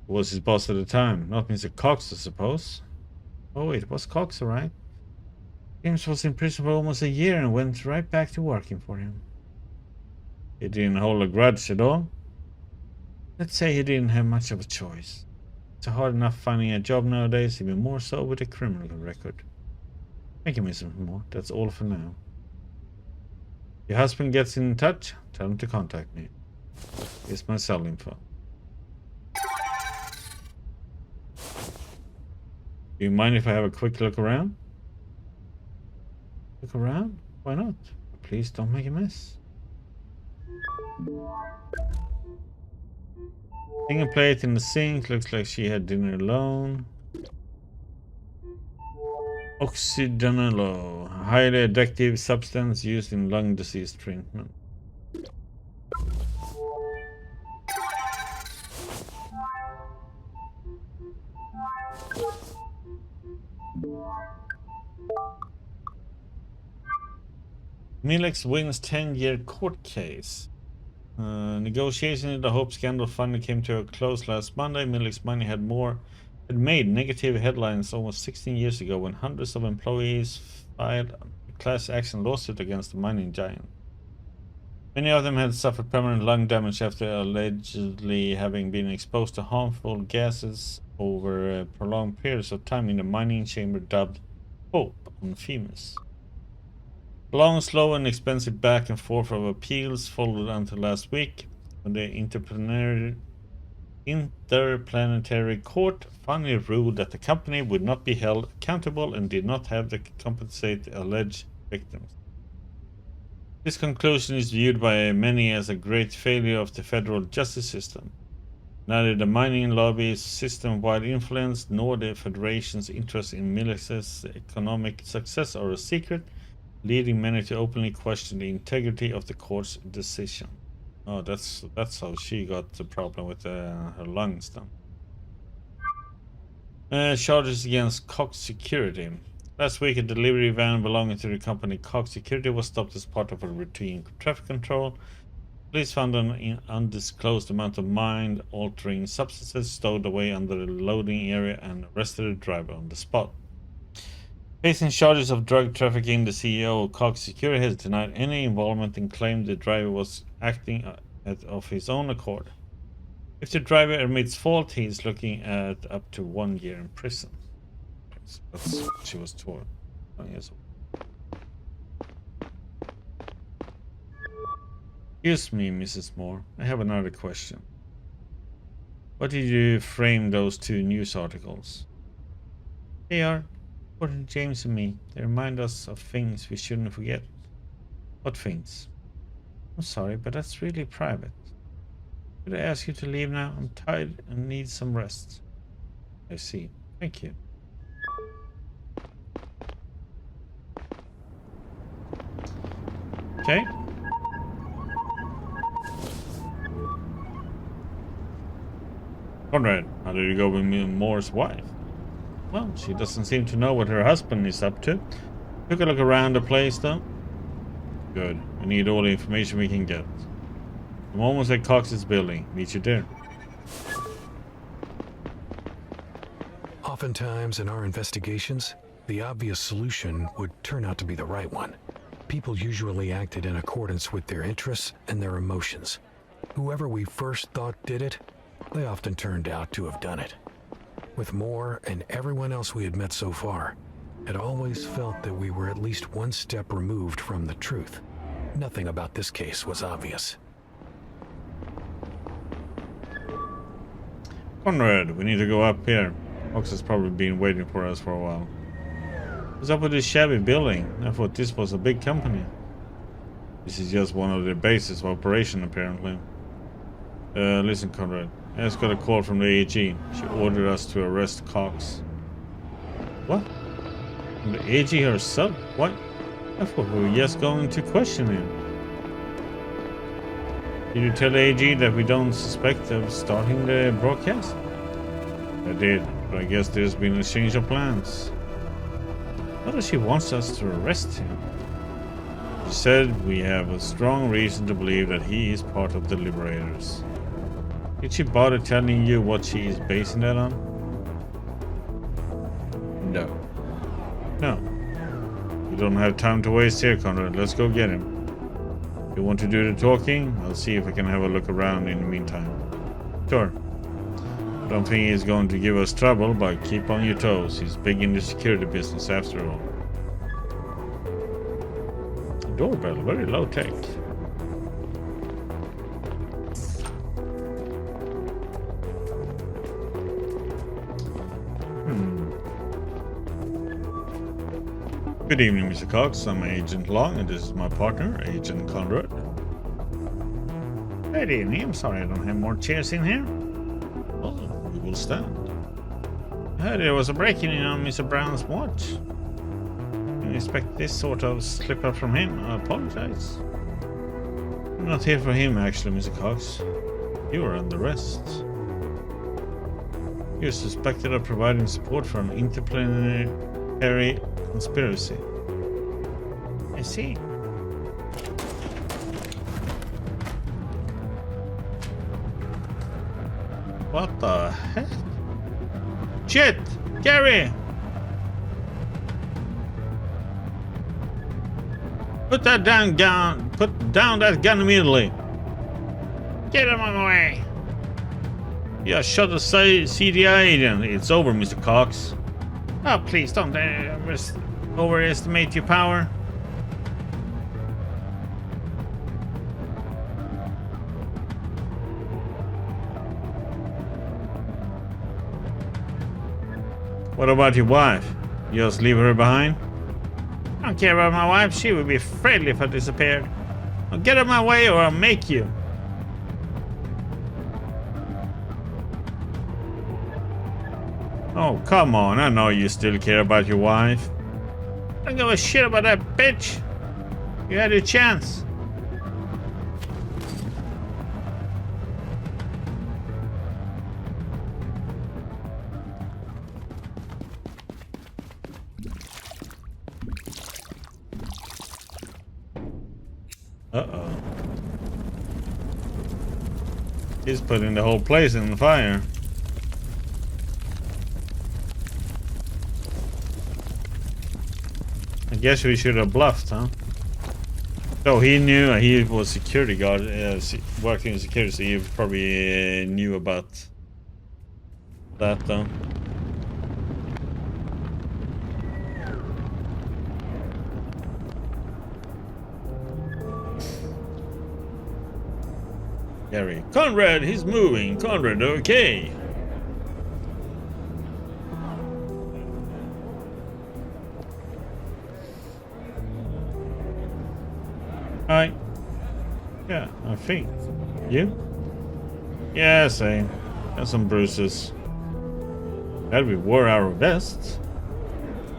Who was his boss at the time? Not Mr. Cox, I suppose. Oh, it was Cox, alright. James was in prison for almost a year and went right back to working for him. He didn't hold a grudge at all. Let's say he didn't have much of a choice. It's hard enough finding a job nowadays, even more so with a criminal record. Thank you, Mr. Moore. That's all for now. If your husband gets in touch, tell him to contact me. Here's my cell info. Do you mind if I have a quick look around? Look around? Why not? Please don't make a mess. Finger plate in the sink. Looks like she had dinner alone. Oxydanilo, a highly addictive substance used in lung disease treatment. Milex wins 10-year court case. Negotiation in the Hope scandal finally came to a close last Monday. Milex Money had made negative headlines almost 16 years ago when hundreds of employees filed a class action lawsuit against the mining giant. Many of them had suffered permanent lung damage after allegedly having been exposed to harmful gases over prolonged periods of time in the mining chamber dubbed Hope on Femus. Long, slow, and expensive back and forth of appeals followed until last week, when the Interplanetary Court finally ruled that the company would not be held accountable and did not have to compensate the alleged victims. This conclusion is viewed by many as a great failure of the federal justice system. Neither the mining lobby's system-wide influence nor the Federation's interest in Milex's economic success are a secret, leading many to openly question the integrity of the court's decision. Oh, that's how she got the problem with her lungs then. Charges against Cox Security. Last week, a delivery van belonging to the company Cox Security was stopped as part of a routine traffic control. Police found an undisclosed amount of mind-altering substances stowed away under the loading area and arrested the driver on the spot. Facing charges of drug trafficking, the CEO of Cox Security has denied any involvement and claimed the driver was acting of his own accord. If the driver admits fault, he is looking at up to 1 year in prison. So that's what she was told. 1 year old. Excuse me, Mrs. Moore. I have another question. What did you frame those 2 news articles? They are, according to James and me, they remind us of things we shouldn't forget. What things? I'm sorry, but that's really private. Could I ask you to leave now? I'm tired and need some rest. I see. Thank you. Okay. Conrad, how did you go with Moore's wife? Well, she doesn't seem to know what her husband is up to. Took a look around the place, though. Good. We need all the information we can get. I'm almost at Cox's building. Meet you there. Oftentimes in our investigations, the obvious solution would turn out to be the right one. People usually acted in accordance with their interests and their emotions. Whoever we first thought did it, they often turned out to have done it. With Moore and everyone else we had met so far, it always felt that we were at least one step removed from the truth. Nothing about this case was obvious. Conrad, we need to go up here. Cox has probably been waiting for us for a while. What's up with this shabby building? I thought this was a big company. This is just one of their bases of operation, apparently. Listen, Conrad. I just got a call from the AG. She ordered us to arrest Cox. What? From the AG herself? What? I thought we were just going to question him. Did you tell the AG that we don't suspect of starting the broadcast? I did, but I guess there's been a change of plans. How does she want us to arrest him? She said we have a strong reason to believe that he is part of the Liberators. Did she bother telling you what she is basing that on? No. No. We don't have time to waste here, Conrad. Let's go get him. If you want to do the talking, I'll see if I can have a look around in the meantime. Sure. I don't think he's going to give us trouble, but keep on your toes. He's big in the security business after all. Doorbell, very low tech. Good evening, Mr. Cox. I'm Agent Long, and this is my partner, Agent Conrad. Good evening. I'm sorry I don't have more chairs in here. Well, we will stand. I heard there was a break-in on Mr. Brown's watch. Didn't expect this sort of slip-up from him. I apologize. I'm not here for him, actually, Mr. Cox. You are under arrest. You're suspected of providing support for an interplanetary conspiracy. I see. What the heck? Shit! Gary! Put that down gun. Put down that gun immediately. Get him on my way. Yeah, shot the CDI agent. It's over, Mr. Cox. Oh, please don't overestimate your power. What about your wife? You just leave her behind? I don't care about my wife. She would be afraid if I disappeared. I'll get out of my way or I'll make you. Oh, come on. I know you still care about your wife. I don't give a shit about that bitch. You had your chance. Uh-oh. He's putting the whole place in the fire. I guess we should have bluffed, huh? So he knew he was security guard, working in security, so he probably knew about that, though. Gary. Conrad, he's moving. Conrad, okay. Hi. Yeah, I think. You? Yeah, same. Got some bruises. Glad we wore our vests.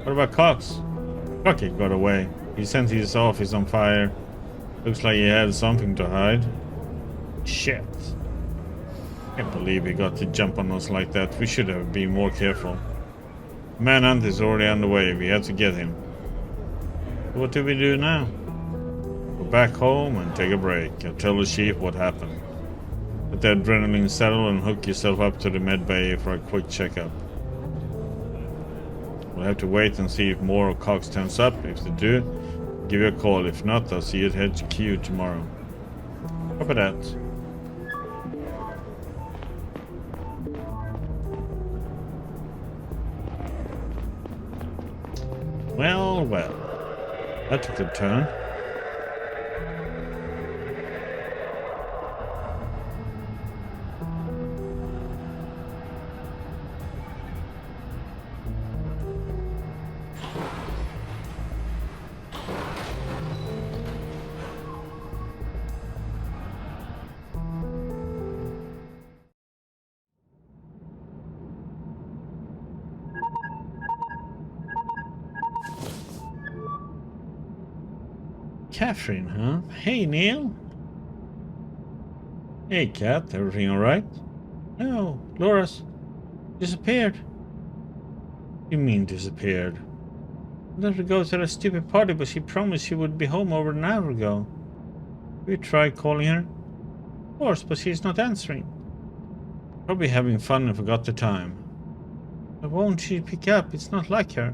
What about Cox? Cocky got away. He sent his office on fire. Looks like he had something to hide. Shit. Can't believe he got to jump on us like that. We should have been more careful. Manhunt is already underway. We have to get him. What do we do now? Go back home and take a break. I'll tell the chief what happened. Let the adrenaline settle and hook yourself up to the med bay for a quick checkup. We'll have to wait and see if more of Cox turns up. If they do, give you a call. If not, I'll see you at HQ tomorrow. Copy that. Well, well. That took a turn. Catherine, huh? Hey, Neil. Hey, Kat. Everything alright? No, Laura's disappeared. You mean disappeared? I let her go to that stupid party, but she promised she would be home over an hour ago. We tried calling her. Of course, but she's not answering. Probably having fun and forgot the time. But won't she pick up? It's not like her.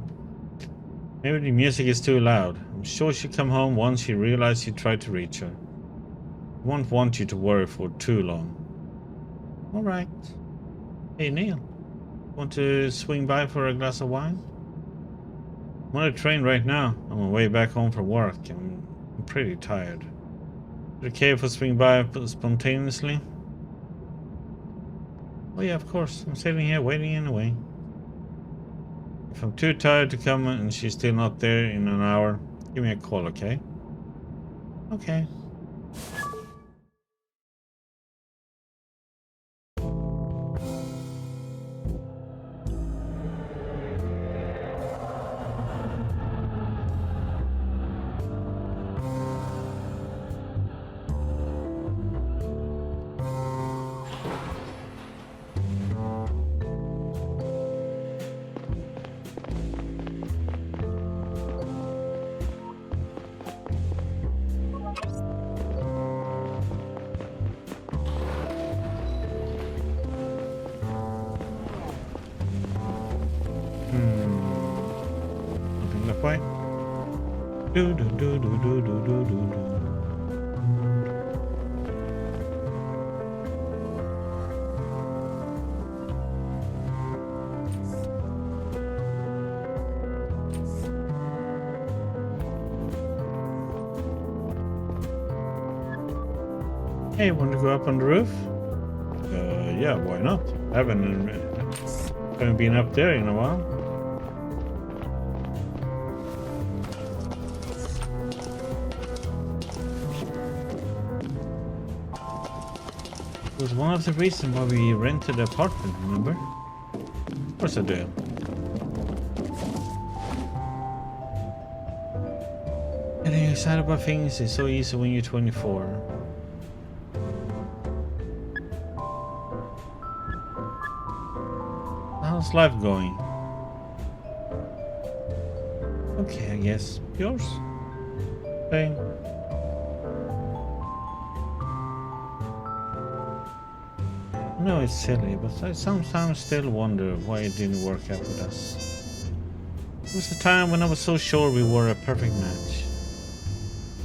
Maybe the music is too loud. I'm sure she'll come home once she realizes you tried to reach her. I won't want you to worry for too long. Alright. Hey, Neil. Want to swing by for a glass of wine? I'm on a train right now. I'm on my way back home from work. I'm pretty tired. Is it okay if I swing by spontaneously? Oh yeah, of course. I'm sitting here waiting anyway. If I'm too tired to come and she's still not there in an hour, give me a call, okay? Okay. Nothing that way. Do do do do do do do do do. Hey, want to go up on the roof? Yeah, why not? I haven't been up there in a while. It was one of the reasons why we rented the apartment, remember? Of course I do. Getting excited about things is so easy when you're 24. How's life going? Okay, I guess. Yours? Same. I know it's silly, but I sometimes still wonder why it didn't work out with us. It was a time when I was so sure we were a perfect match.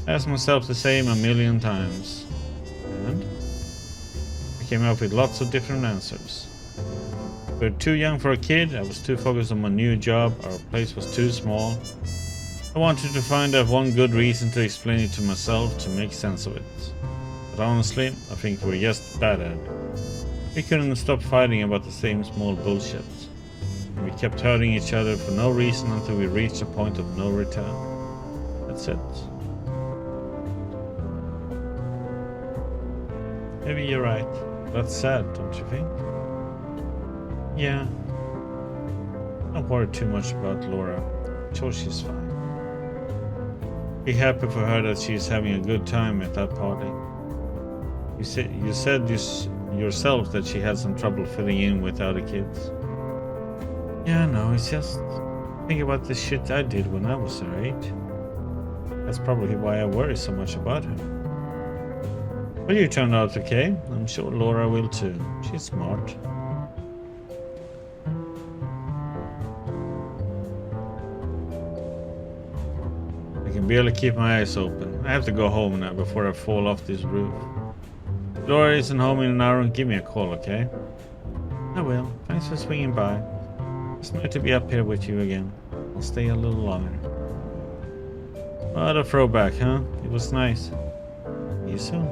I asked myself the same a million times. And I came up with lots of different answers. We were too young for a kid, I was too focused on my new job, our place was too small. I wanted to find out one good reason to explain it to myself to make sense of it. But honestly, I think we're just bad at it. We couldn't stop fighting about the same small bullshit. We kept hurting each other for no reason until we reached a point of no return. That's it. Maybe you're right. That's sad, don't you think? Yeah. Don't worry too much about Laura. I'm sure she's fine. Be happy for her that she's having a good time at that party. You said yourself that she had some trouble fitting in with other kids. Yeah, no, it's just think about the shit I did when I was her age. That's probably why I worry so much about her. But you turned out okay. I'm sure Laura will too. She's smart. I can barely keep my eyes open. I have to go home now before I fall off this roof. If Laura isn't home in an hour, give me a call, okay? I will. Thanks for swinging by. It's nice to be up here with you again. I'll stay a little longer. What a throwback, huh? It was nice. See you soon.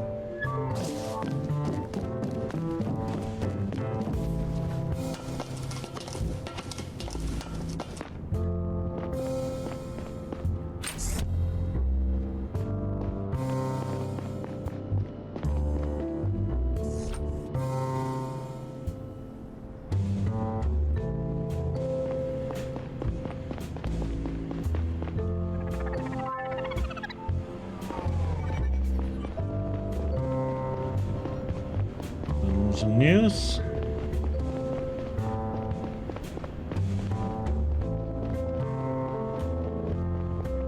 Some news.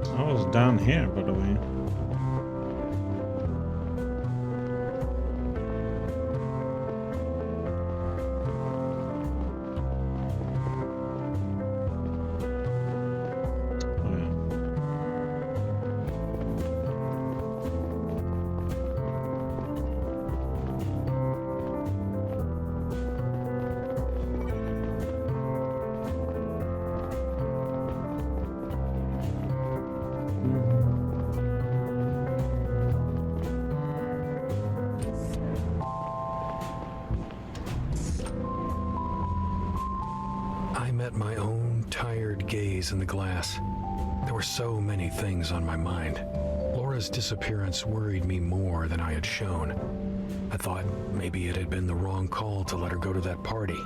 I was down here, by the way. Oh, yeah. I met my own tired gaze in the glass. There were so many things on my mind. Laura's disappearance worried me more than I had shown. I thought maybe it had been the wrong call to let her go to that party.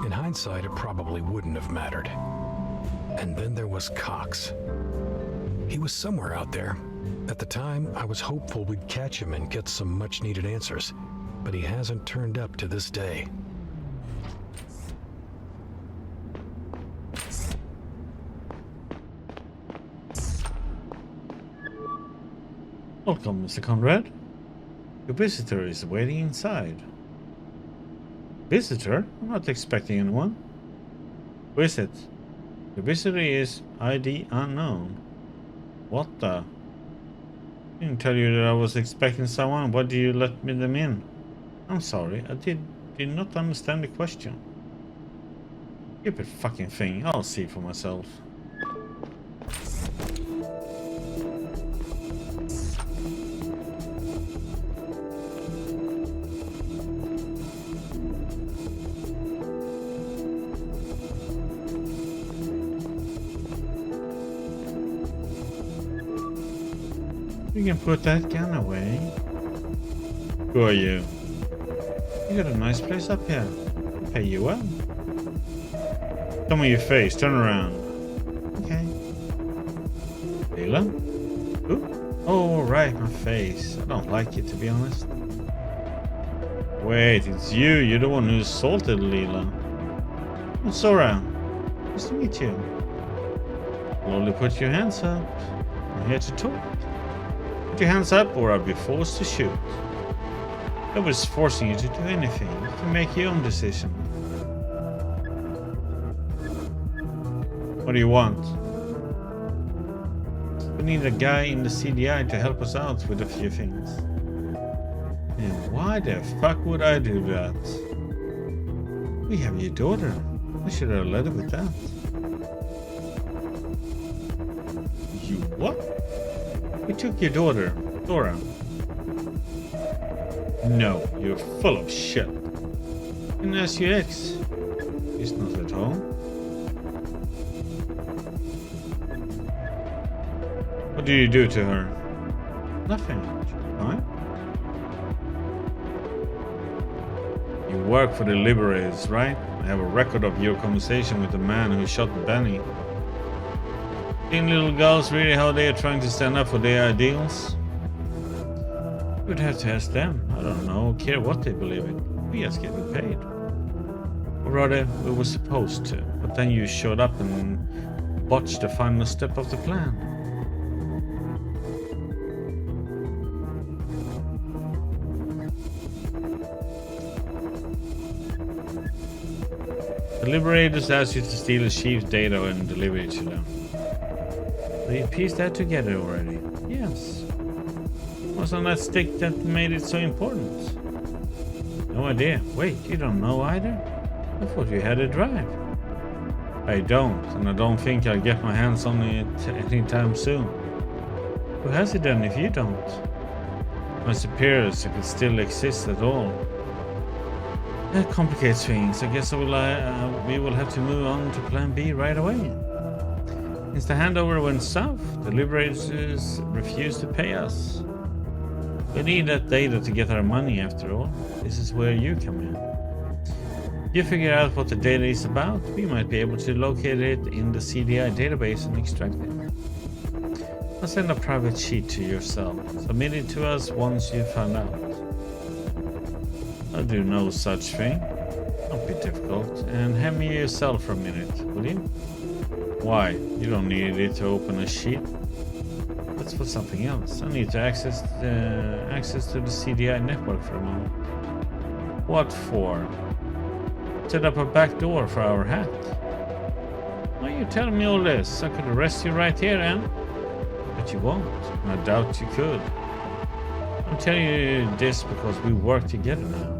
In hindsight, it probably wouldn't have mattered. And then there was Cox. He was somewhere out there. At the time, I was hopeful we'd catch him and get some much-needed answers, but he hasn't turned up to this day. Welcome, Mr. Conrad. Your visitor is waiting inside. Visitor? I'm not expecting anyone. Who is it? Your visitor is ID unknown. What the? I didn't tell you that I was expecting someone. Why do you let them in? I'm sorry, I did not understand the question. Stupid fucking thing. I'll see for myself. You can put that gun away. Who are you? You got a nice place up here. I pay you well. Tell me your face. Turn around. Okay. Leila? Who? Oh, right, my face. I don't like it, to be honest. Wait, it's you. You're the one who assaulted Leila. Oh, Sora. Nice to meet you. Slowly put your hands up. I'm here to talk. Put your hands up or I'll be forced to shoot. Nobody's forcing you to do anything. You can make your own decision. What do you want? We need a guy in the CDI to help us out with a few things. And why the fuck would I do that? We have your daughter. I should have led her with that. You what? We took your daughter, Dora. No, you're full of shit. And as your ex, he's not at home. What do you do to her? Nothing. Fine. You work for the Liberators, right? I have a record of your conversation with the man who shot Benny. Teen little girls really how they are trying to stand up for their ideals? You'd have to ask them. I don't know, care what they believe in. We just getting paid. Or rather, we were supposed to. But then you showed up and botched the final step of the plan. The Liberators asked you to steal the chief's data and deliver it to them. So you pieced that together already? Yes. What's on that stick that made it so important? No idea. Wait, you don't know either? I thought you had a drive. I don't, and I don't think I'll get my hands on it anytime soon. Who has it then if you don't? My superiors, if it still exists at all. That complicates things. I guess we will have to move on to plan B right away. Since the handover went south, the Liberators refused to pay us. We need that data to get our money after all. This is where you come in. If you figure out what the data is about, we might be able to locate it in the CDI database and extract it. I'll send a private sheet to yourself. Submit it to us once you find out. I'll do no such thing. Don't be difficult. And hand me your cell for a minute, will you? Why? You don't need it to open a sheet. That's for something else. I need to access to the CDI network for a moment. What for? Set up a back door for our hack. Why are you telling me all this? I could arrest you right here, Anne. But you won't, and I doubt you could. I'm telling you this because we work together now.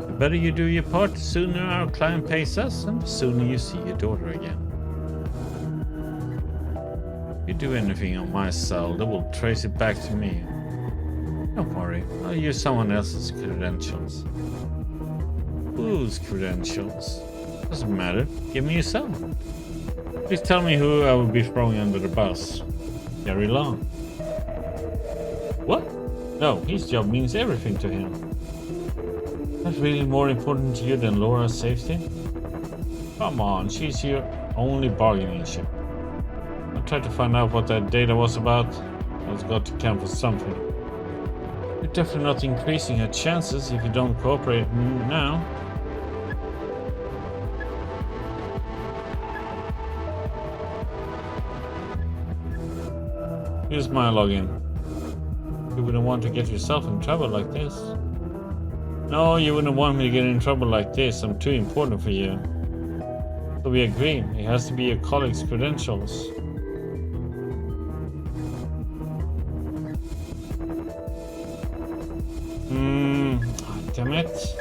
The better you do your part, the sooner our client pays us, and the sooner you see your daughter again. If you do anything on my cell, they will trace it back to me. Don't worry, I'll use someone else's credentials. Whose credentials? Doesn't matter. Give me your cell. Please tell me who I will be throwing under the bus. Gary Long. What? No, his job means everything to him. That's really more important to you than Laura's safety? Come on, she's your only bargaining chip. I tried to find out what that data was about. It's got to count for something. You're definitely not increasing her chances if you don't cooperate now. Here's my login. You wouldn't want to get yourself in trouble like this. No, you wouldn't want me to get in trouble like this. I'm too important for you. So we agree. It has to be your colleague's credentials. Damn it.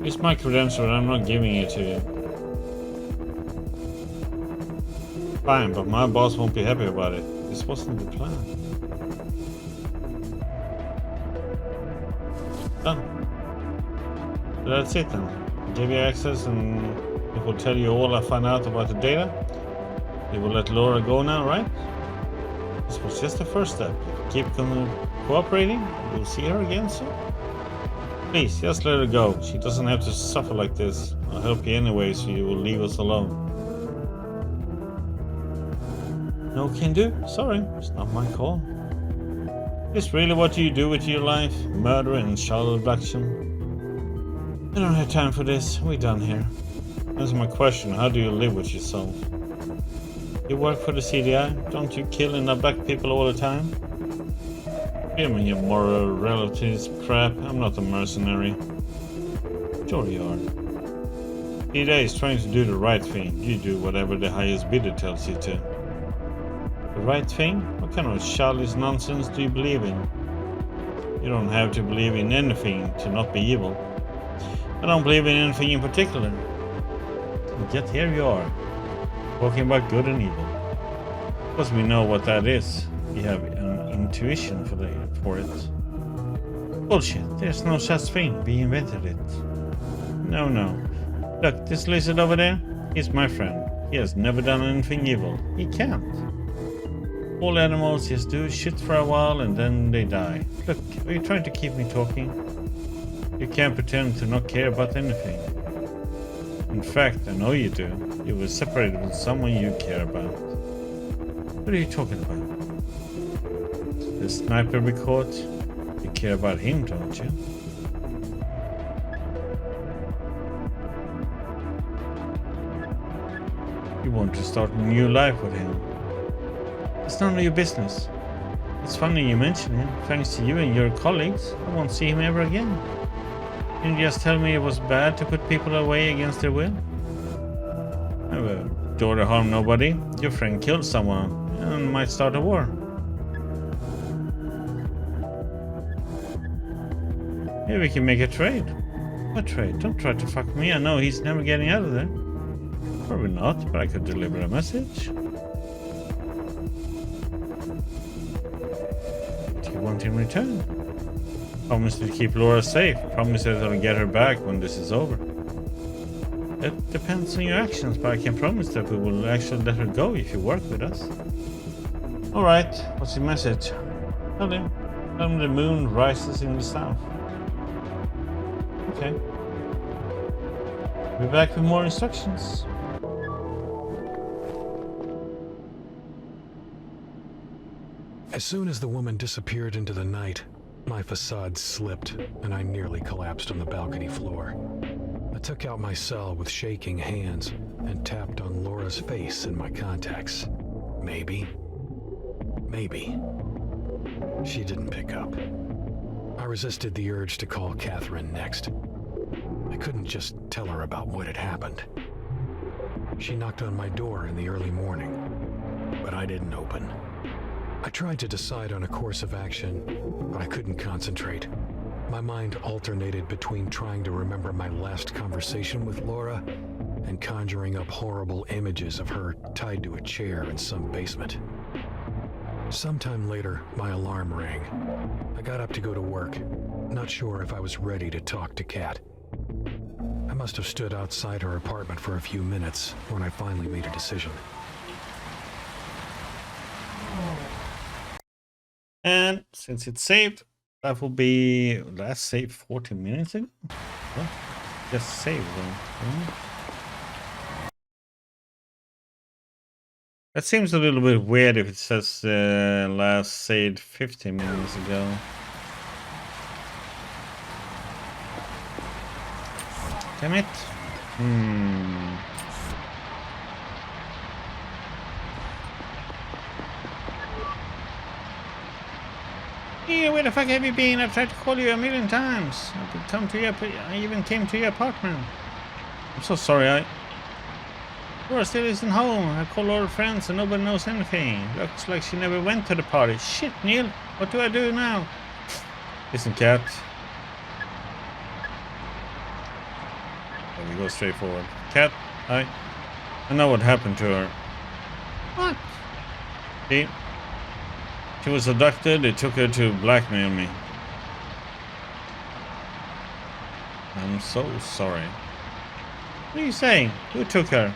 It's my credential and I'm not giving it to you. Fine, but my boss won't be happy about it. This wasn't the plan. Done. So that's it then. I gave you access and it will tell you all I find out about the data. You will let Laura go now, right? This was just the first step. If you keep cooperating, you'll see her again soon. Please, just let her go. She doesn't have to suffer like this. I'll help you anyway, so you will leave us alone. No can do. Sorry, it's not my call. Is this really what you do with your life? Murder and child abduction? I don't have time for this. We're done here. Answer my question. How do you live with yourself? You work for the CDI? Don't you kill and abduct people all the time? Give me your moral relatives crap. I'm not a mercenary. Sure you are. CDI is trying to do the right thing. You do whatever the highest bidder tells you to. The right thing? What kind of childish nonsense do you believe in? You don't have to believe in anything to not be evil. I don't believe in anything in particular. And yet here you are, talking about good and evil. Because we know what that is. You have an intuition for it. Bullshit. There's no such thing. We invented it. No. Look, this lizard over there, he's my friend. He has never done anything evil. He can't. All animals just do shit for a while and then they die. Look, are you trying to keep me talking? You can't pretend to not care about anything. In fact, I know you do. You were separated with someone you care about. What are you talking about? The sniper we caught? You care about him, don't you? You want to start a new life with him. It's none of your business. It's funny you mention him. Thanks to you and your colleagues, I won't see him ever again. Can you just tell me it was bad to put people away against their will? I've daughter harmed nobody. Your friend killed someone and might start a war. Maybe we can make a trade. What trade? Don't try to fuck me. I know he's never getting out of there. Probably not, but I could deliver a message. What do you want in return? Promise to keep Laura safe. Promise that I'll get her back when this is over. It depends on your actions, but I can promise that we will actually let her go if you work with us. Alright, what's your message? Tell him the moon rises in the south. Okay. Be back with more instructions. As soon as the woman disappeared into the night, my facade slipped and I nearly collapsed on the balcony floor. I took out my cell with shaking hands and tapped on Laura's face in my contacts. Maybe. She didn't pick up. I resisted the urge to call Catherine next. I couldn't just tell her about what had happened. She knocked on my door in the early morning, but I didn't open. I tried to decide on a course of action, but I couldn't concentrate. My mind alternated between trying to remember my last conversation with Laura and conjuring up horrible images of her tied to a chair in some basement. Sometime later, my alarm rang. I got up to go to work, not sure if I was ready to talk to Kat. I must have stood outside her apartment for a few minutes when I finally made a decision. And since it's saved, that will be last saved 14 minutes ago. What? Just saved though. That seems a little bit weird if it says last saved 15 minutes ago. Damn it. Hey, where the fuck have you been? I've tried to call you a million times. I even came to your apartment. I'm so sorry. Laura still isn't home. I called all her friends and nobody knows anything. Looks like she never went to the party. Shit, Neil. What do I do now? Listen, Kat. We go straight forward. Kat, I know what happened to her. What? She was abducted. They took her to blackmail me. I'm so sorry. What are you saying? Who took her?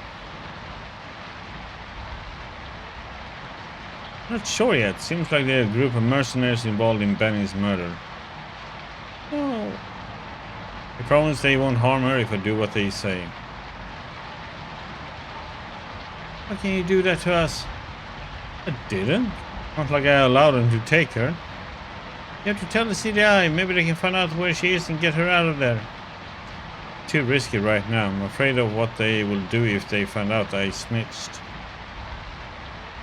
Not sure yet. Seems like they're a group of mercenaries involved in Benny's murder. Oh. They promise they won't harm her if I do what they say. How can you do that to us? I didn't. Not like I allowed them to take her. You have to tell the CDI. Maybe they can find out where she is and get her out of there. Too risky right now. I'm afraid of what they will do if they find out I snitched.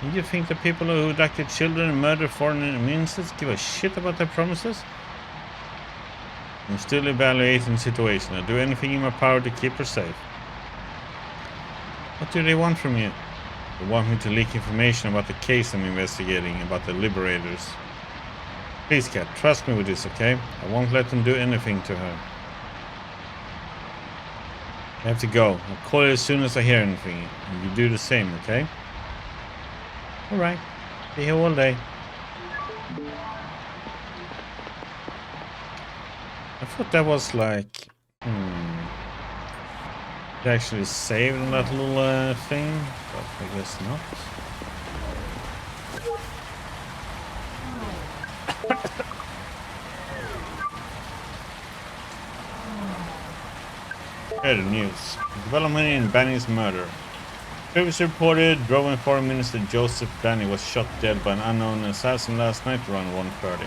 And you think the people who abducted children and murdered foreign ministers give a shit about their promises? I'm still evaluating the situation. I'll do anything in my power to keep her safe. What do they want from you? They want me to leak information about the case I'm investigating, about the liberators. Please, Kat, trust me with this, okay? I won't let them do anything to her. I have to go. I'll call you as soon as I hear anything. And you do the same, okay? Alright. Be here all day. thought that was like... It actually saved in that little thing, but I guess not. Here the news. Development in Benny's murder. Previously reported, Drovan Foreign Minister Joseph Benny was shot dead by an unknown assassin last night around 1:30.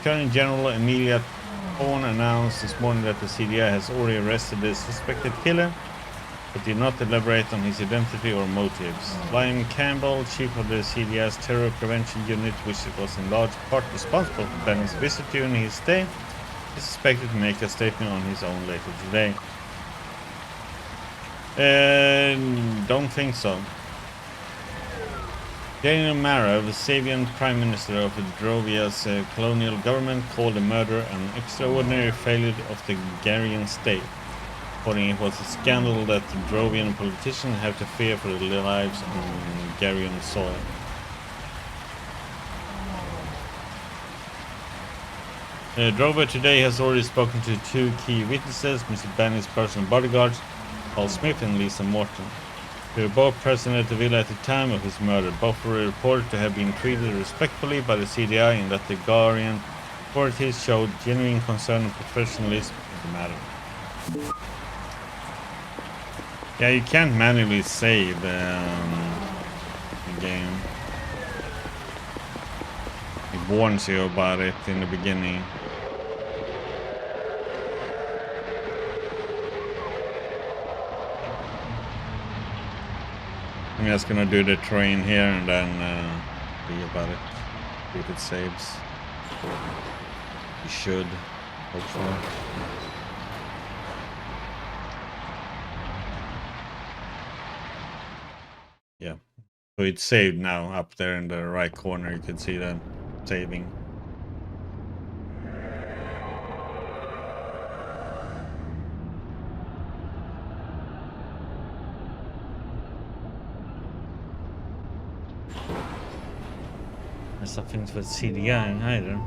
Attorney General Emilia Thorne announced this morning that the CDI has already arrested the suspected killer, but did not elaborate on his identity or motives. Liam Campbell, chief of the CDI's Terror Prevention Unit, which was in large part responsible for Benny's visit during his stay, is expected to make a statement on his own later today. Don't think so. Daniel Mara, the Savian Prime Minister of Drovia's colonial government, called the murder an extraordinary failure of the Garian state, reporting it was a scandal that the Drovian politicians have to fear for their lives on Garian soil. Drova today has already spoken to two key witnesses, Mr. Benny's personal bodyguards, Paul Smith and Lisa Morton. They were both present at the villa at the time of his murder. Both were reported to have been treated respectfully by the CDI and that the Garian authorities showed genuine concern and professionalism in the matter. Yeah, you can't manually save the game. It warns you about it in the beginning. I'm just gonna do the train here and then see about it. See if it saves. It should, hopefully. Yeah. So it's saved now up there in the right corner. You can see that saving. There's nothing with CDI either.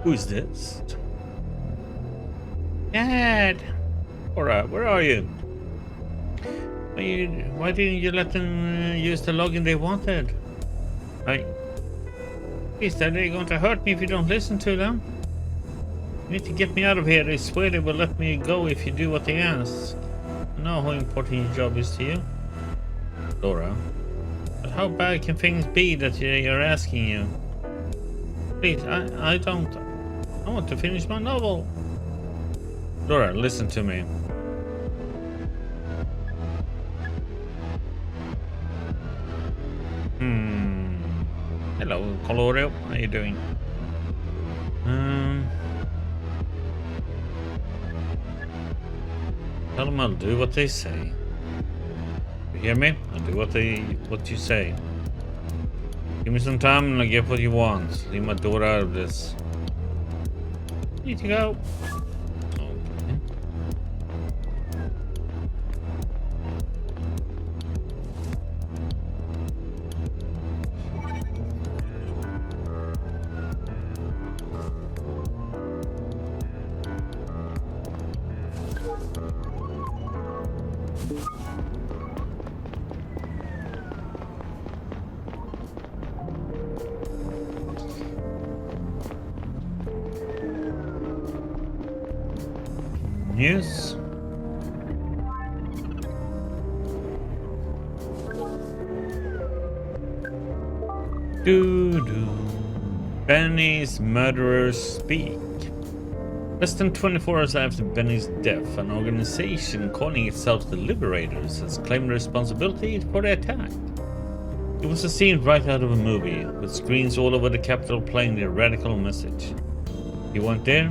Who is this? Dad! Alright, where are you? Why didn't you let them use the login they wanted? Please, Dad, they're going to hurt me if you don't listen to them. You need to get me out of here. They swear they will let me go if you do what they ask. I know how important your job is to you, Laura. But how bad can things be that you're asking you? Please, I want to finish my novel. Laura, listen to me. Hello, Colorio. How are you doing? Tell them I'll do what they say. You hear me? I'll do what you say. Give me some time and I'll get what you want. Leave my daughter out of this. Need to go. Okay. News. Benny's murderers speak. Less than 24 hours after Benny's death, an organization calling itself the Liberators has claimed responsibility for the attack. It was a scene right out of a movie, with screens all over the Capitol playing their radical message. You weren't there?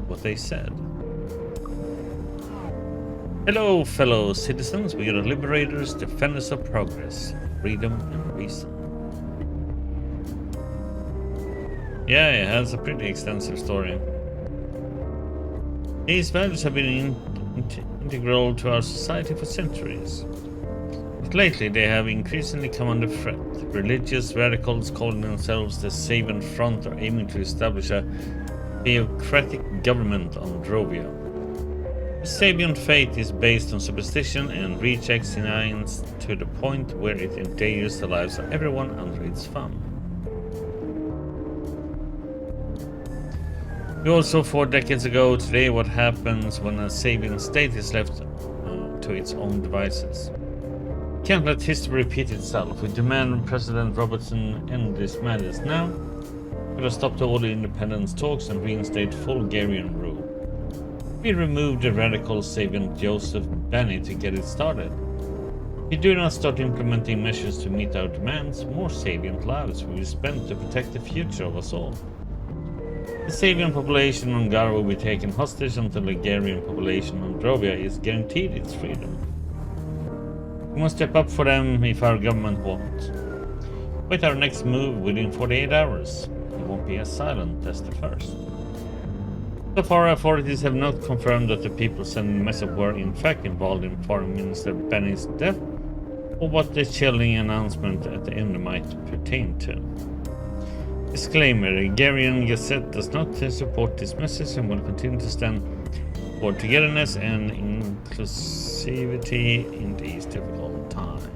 What they said. Hello, fellow citizens. We are the Liberators, defenders of progress, freedom, and reason. Yeah, it has a pretty extensive story. These values have been integral to our society for centuries. But lately they have increasingly come under threat. Religious radicals calling themselves the Sabian Front are aiming to establish a theocratic government on Drovia. The Sabian faith is based on superstition and rejects science to the point where it endangers the lives of everyone under its thumb. We all saw 4 decades ago today what happens when a Sabian state is left to its own devices. Can't let history repeat itself. We demand President Robertson end this madness now. Gotta stop all the independence talks and reinstate full Garian rule. We removed the radical Sabian Joseph Benny to get it started. If we do not start implementing measures to meet our demands, more Sabian lives will be spent to protect the future of us all. The Sabian population on Gar will be taken hostage until the Garian population on Drovia is guaranteed its freedom. We must step up for them if our government won't. With our next move within 48 hours, it won't be as silent as the first. So far, authorities have not confirmed that the people sending the message were in fact involved in Foreign Minister Benny's death, or what the chilling announcement at the end might pertain to. Disclaimer: the Garian Gazette does not support this message and will continue to stand for togetherness and inclusivity in these difficult times.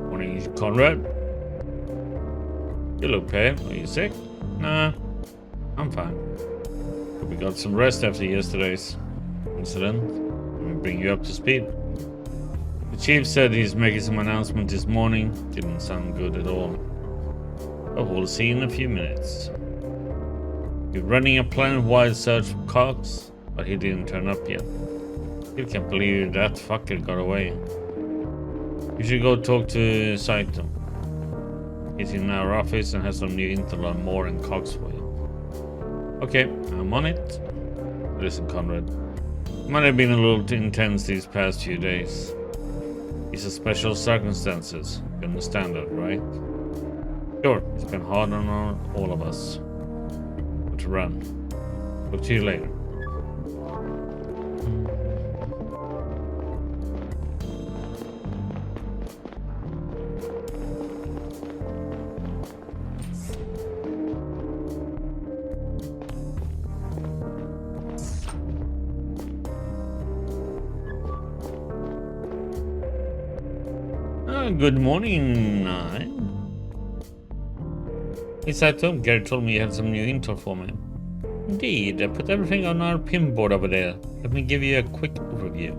Morning, Conrad. You look pale. Are you sick? Nah, I'm fine. Hope we got some rest after yesterday's incident. Let me bring you up to speed. The chief said he's making some announcement this morning. Didn't sound good at all. But we'll see in a few minutes. You're running a planet-wide search for Cox, but he didn't turn up yet. You can't believe that fucker got away. You should go talk to Saito. He's in our office and has some new intel on Moore and Cox for you. Okay, I'm on it. Listen, Conrad. It might have been a little too intense these past few days. These are special circumstances. You understand that, right? Sure, it's been hard on all of us. But to run. Talk to you later. Good morning, Nine. Hey Saito, Gary told me you had some new intel for me. Indeed, I put everything on our pinboard over there. Let me give you a quick overview.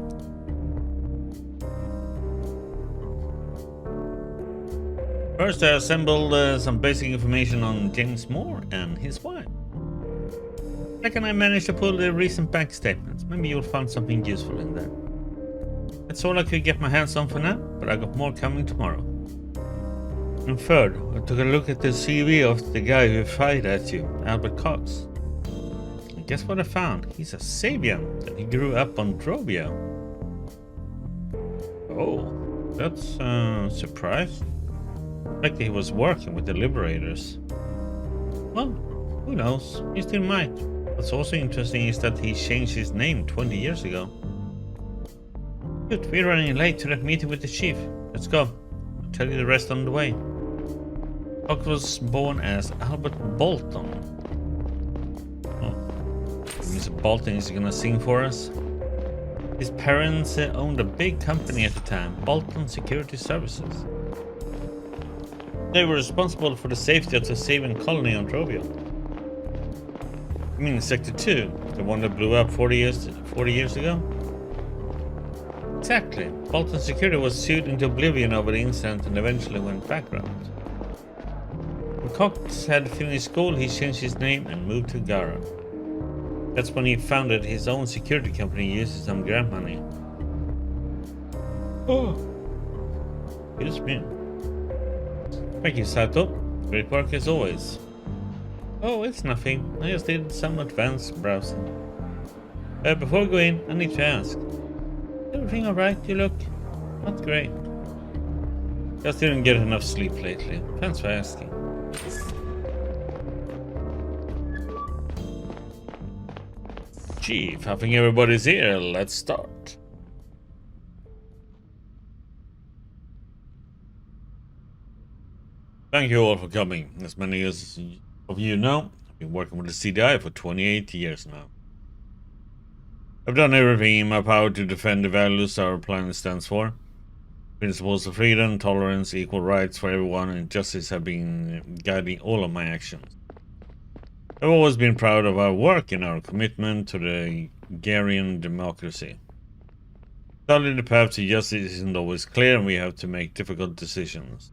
First, I assembled some basic information on James Moore and his wife. Second, I managed to pull the recent bank statements. Maybe you'll find something useful in there. That's all I could get my hands on for now, but I got more coming tomorrow. And third, I took a look at the CV of the guy who fired at you, Albert Cox. And guess what I found? He's a Sabian, and he grew up on Drovia. Oh, that's a surprise. Like he was working with the Liberators. Well, who knows? He still might. What's also interesting is that he changed his name 20 years ago. Good, we're running late to that meeting with the chief. Let's go. I'll tell you the rest on the way. Cox was born as Albert Bolton. Oh, Mr. Bolton is gonna sing for us. His parents owned a big company at the time, Bolton Security Services. They were responsible for the safety of the Sabian colony on Drovia. You mean Sector 2, the one that blew up 40 years ago? Exactly. Bolton Security was sued into oblivion over the incident and eventually went bankrupt. When Cox had finished school, he changed his name and moved to Gara. That's when he founded his own security company using some grant money. Oh, excuse me. Thank you, Sato. Great work as always. Oh, it's nothing. I just did some advanced browsing. Before we go in, I need to ask. Everything alright? You look not great. Just didn't get enough sleep lately. Thanks for asking. Chief, I think everybody's here. Let's start. Thank you all for coming. As many as of you know, I've been working with the CDI for 28 years now. I've done everything in my power to defend the values our planet stands for. Principles of freedom, tolerance, equal rights for everyone, and justice have been guiding all of my actions. I've always been proud of our work and our commitment to the Garian democracy. Sadly, the path to justice isn't always clear, and we have to make difficult decisions.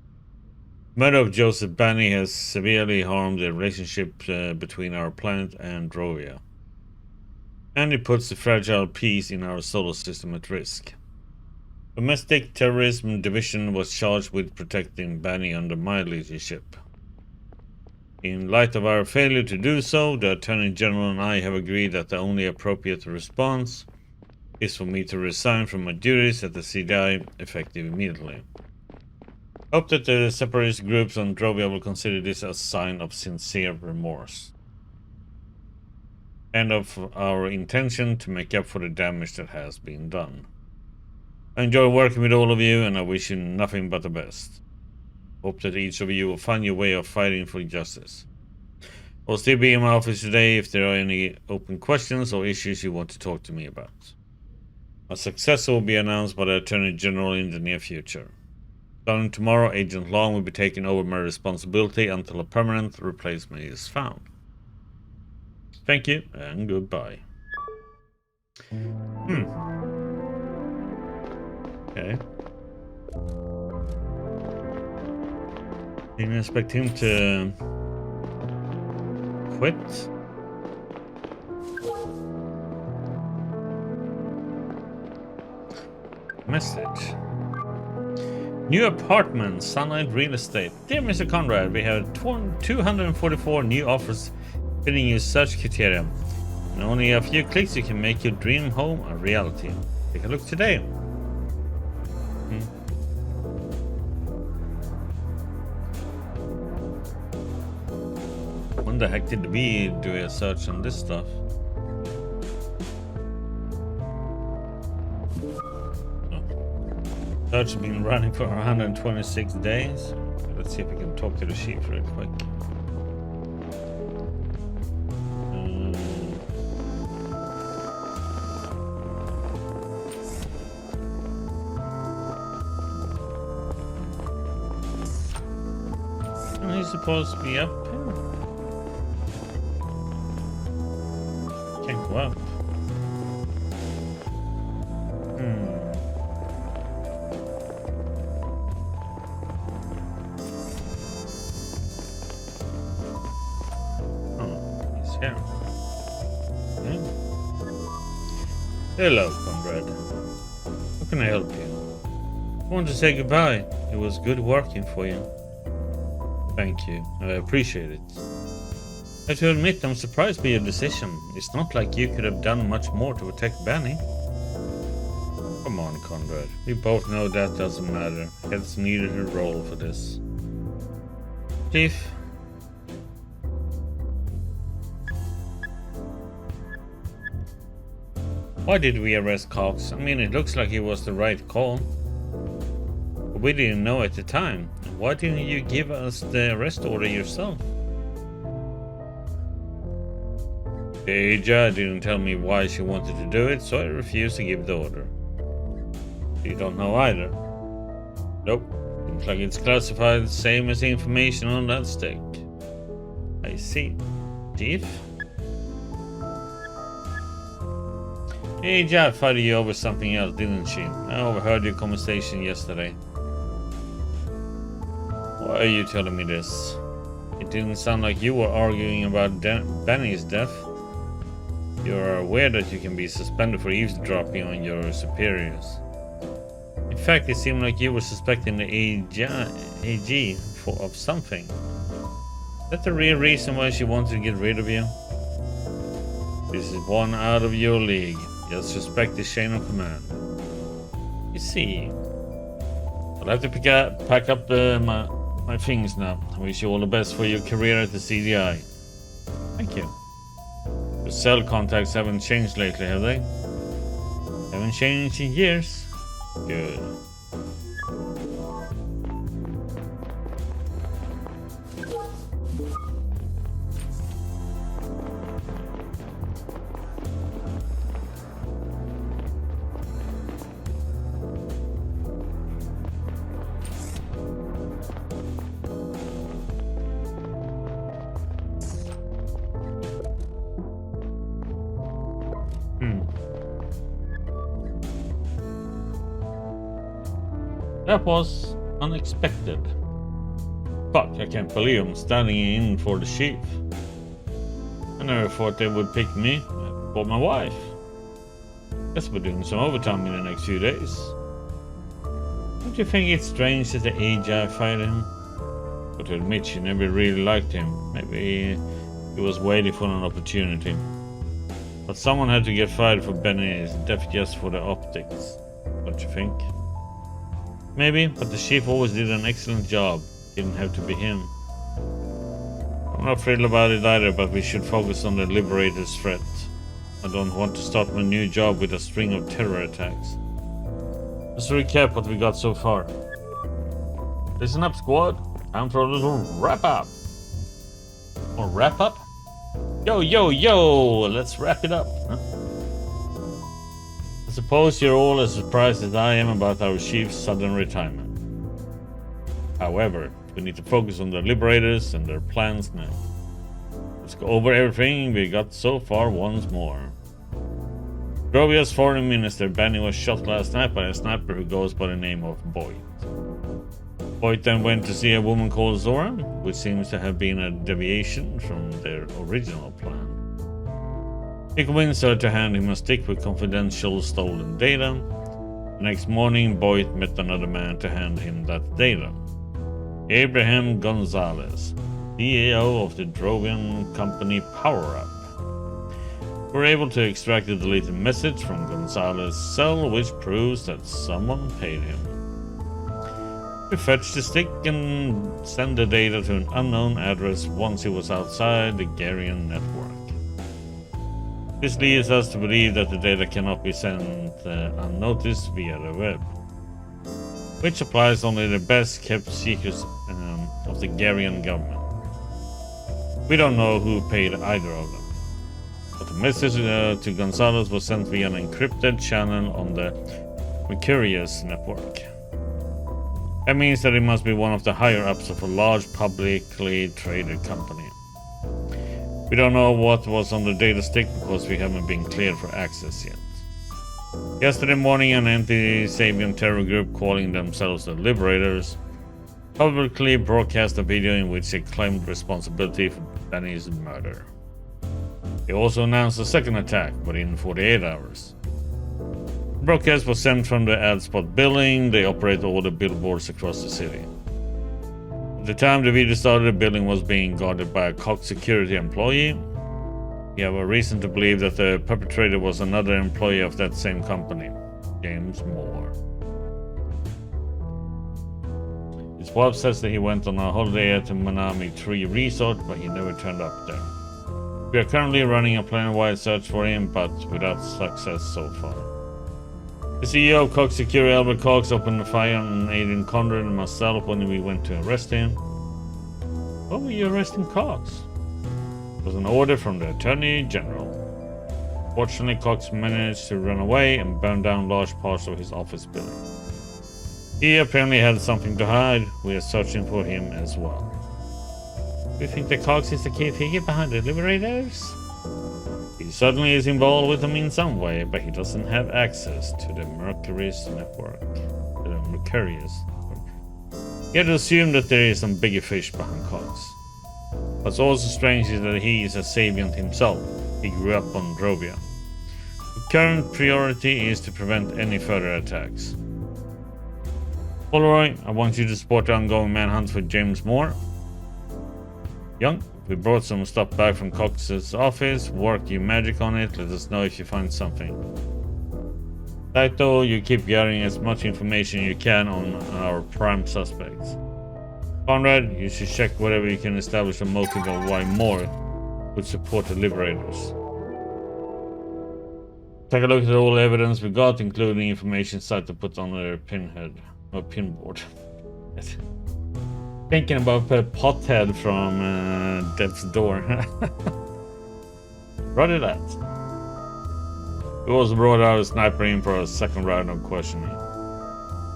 The murder of Joseph Banny has severely harmed the relationship between our planet and Drovia. And it puts the fragile peace in our solar system at risk. Domestic Terrorism Division was charged with protecting Banny under my leadership. In light of our failure to do so, the Attorney General and I have agreed that the only appropriate response is for me to resign from my duties at the CDI, effective immediately. Hope that the separatist groups on Drovia will consider this a sign of sincere remorse, and of our intention to make up for the damage that has been done. I enjoy working with all of you, and I wish you nothing but the best. Hope that each of you will find your way of fighting for justice. I'll still be in my office today if there are any open questions or issues you want to talk to me about. My successor will be announced by the Attorney General in the near future. Starting tomorrow, Agent Long will be taking over my responsibility until a permanent replacement is found. Thank you, and goodbye. Okay. Didn't expect him to quit. Message. New apartment, Sunlight Real Estate. Dear Mr. Conrad, we have 244 new offers fitting your search criteria. In only a few clicks you can make your dream home a reality. Take a look today. When the heck did we do a search on this stuff? Search has been running for 126 days. Let's see if we can talk to the chief real quick. He's supposed to be up here. Can't go up. He's here. Yeah. Hello, comrade. How can I help you? I want to say goodbye. It was good working for you. Thank you. I appreciate it. I have to admit, I'm surprised by your decision. It's not like you could have done much more to protect Banny. Come on, Conrad. We both know that doesn't matter. Heads needed a role for this. Chief. Why did we arrest Cox? I mean, it looks like it was the right call. But we didn't know at the time. Why didn't you give us the arrest order yourself? Aja didn't tell me why she wanted to do it, so I refused to give the order. You don't know either? Nope. Seems like it's classified, same as the information on that stick. I see. Chief? Aja fired you over something else, didn't she? I overheard your conversation yesterday. Why are you telling me this? It didn't sound like you were arguing about Benny's death. You're aware that you can be suspended for eavesdropping on your superiors. In fact, it seemed like you were suspecting the AG of something. Is that the real reason why she wanted to get rid of you? This is one out of your league. Just respect the chain of command. You see, I'll have to pack up my things now. I wish you all the best for your career at the CDI. Thank you. The cell contacts haven't changed lately, have they? Haven't changed in years. Good. That was unexpected. Fuck, I can't believe I'm standing in for the chief. I never thought they would pick me for my wife. Guess we're doing some overtime in the next few days. Don't you think it's strange that the AJ fired him? But to admit she never really liked him. Maybe he was waiting for an opportunity. But someone had to get fired for Benny's death just for the optics. Don't you think? Maybe, but the chief always did an excellent job. Didn't have to be him. I'm not thrilled about it either, but we should focus on the Liberator's threat. I don't want to start my new job with a string of terror attacks. Let's recap what we got so far. Listen up, squad. Time for a little wrap up. Or wrap up? Yo, yo, yo! Let's wrap it up, huh? I suppose you're all as surprised as I am about our chief's sudden retirement. However, we need to focus on the Liberators and their plans now. Let's go over everything we got so far once more. Grovia's foreign minister Benny was shot last night by a sniper who goes by the name of Boyd. Boyd then went to see a woman called Zora, which seems to have been a deviation from their original plan. He convinced her to hand him a stick with confidential stolen data. The next morning, Boyd met another man to hand him that data. Abraham Gonzalez, CEO of the Drovian company Power Up. We were able to extract a deleted message from Gonzalez's cell, which proves that someone paid him. We fetched the stick and sent the data to an unknown address once he was outside the Garian network. This leads us to believe that the data cannot be sent unnoticed via the web, which applies only the best kept secrets of the Garian government. We don't know who paid either of them, but the message to Gonzalez was sent via an encrypted channel on the Mercurius network. That means that it must be one of the higher ups of a large publicly traded company. We don't know what was on the data stick because we haven't been cleared for access yet. Yesterday morning, an anti-Sabian terror group calling themselves the Liberators publicly broadcast a video in which they claimed responsibility for Benny's murder. They also announced a second attack within 48 hours. The broadcast was sent from the AdSpot building. They operate all the billboards across the city. At the time the video started, the building was being guarded by a Cox security employee. We have a reason to believe that the perpetrator was another employee of that same company, James Moore. His wife says that he went on a holiday at the Manami Tree Resort, but he never turned up there. We are currently running a planet-wide search for him, but without success so far. The CEO of Cox Security, Albert Cox, opened the fire on Aiden Conrad and myself when we went to arrest him. Why were you arresting Cox? It was an order from the Attorney General. Fortunately, Cox managed to run away and burn down large parts of his office building. He apparently had something to hide. We are searching for him as well. Do you think that Cox is the key figure behind the Liberators? He certainly is involved with them in some way, but he doesn't have access to the Mercurius network. You have to assume that there is some bigger fish behind Cox. What's also strange is that he is a Sabian himself. He grew up on Drovia. The current priority is to prevent any further attacks. Polaroid, I want you to support the ongoing manhunt for James Moore. Young, we brought some stuff back from Cox's office. Work your magic on it. Let us know if you find something. Taito, you keep gathering as much information you can on our prime suspects. Conrad, you should check whatever you can establish a motive of why Moore would support the Liberators. Take a look at all the evidence we got, including information site to put on their pinhead or pinboard. Thinking about a pothead from Death's Door. Roger that. We also brought out a sniper in for a second round of questioning.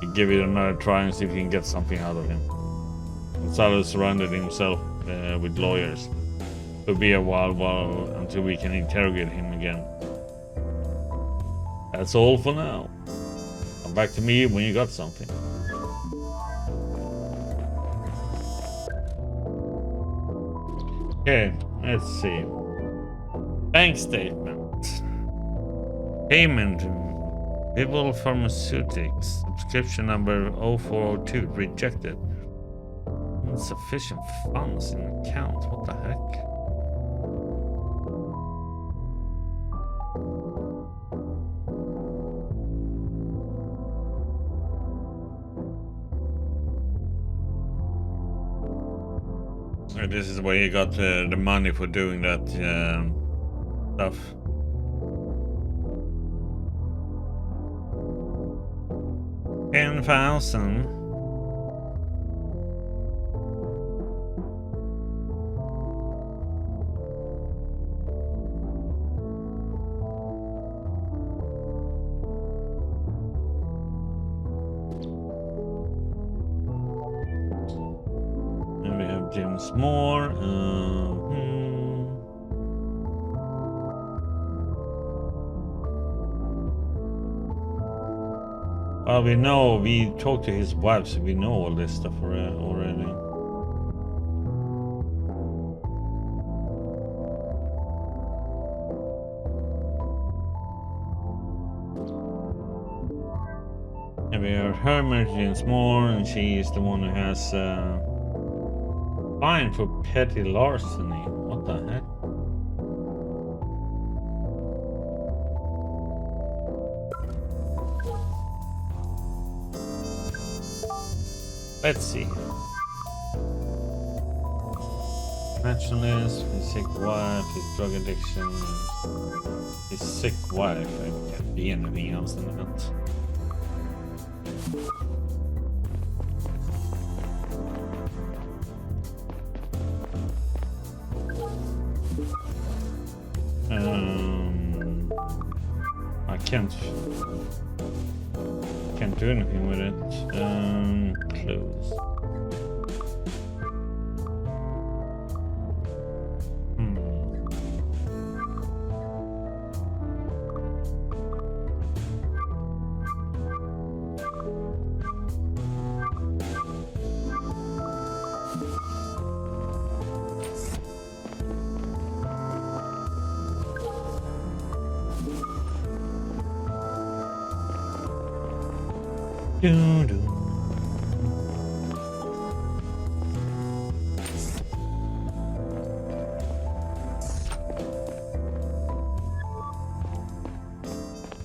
We give it another try and see if we can get something out of him. Gonzalo surrounded himself with lawyers. It'll be a while until we can interrogate him again. That's all for now. Come back to me when you got something. Okay, let's see. Bank statement. Payment. Vival Pharmaceutics. Subscription number 0402. Rejected. Insufficient funds in account. What the heck? This is where you got the money for doing that stuff. $10,000. James Moore. Well, we talked to his wife, so we know all this stuff already. And we have her married to James Moore, and she is the one who has fine for petty larceny. What the heck? Let's see. Nationalist, his sick wife, his drug addiction, his sick wife. I can't be anything else than that. I can't do anything with it. Close.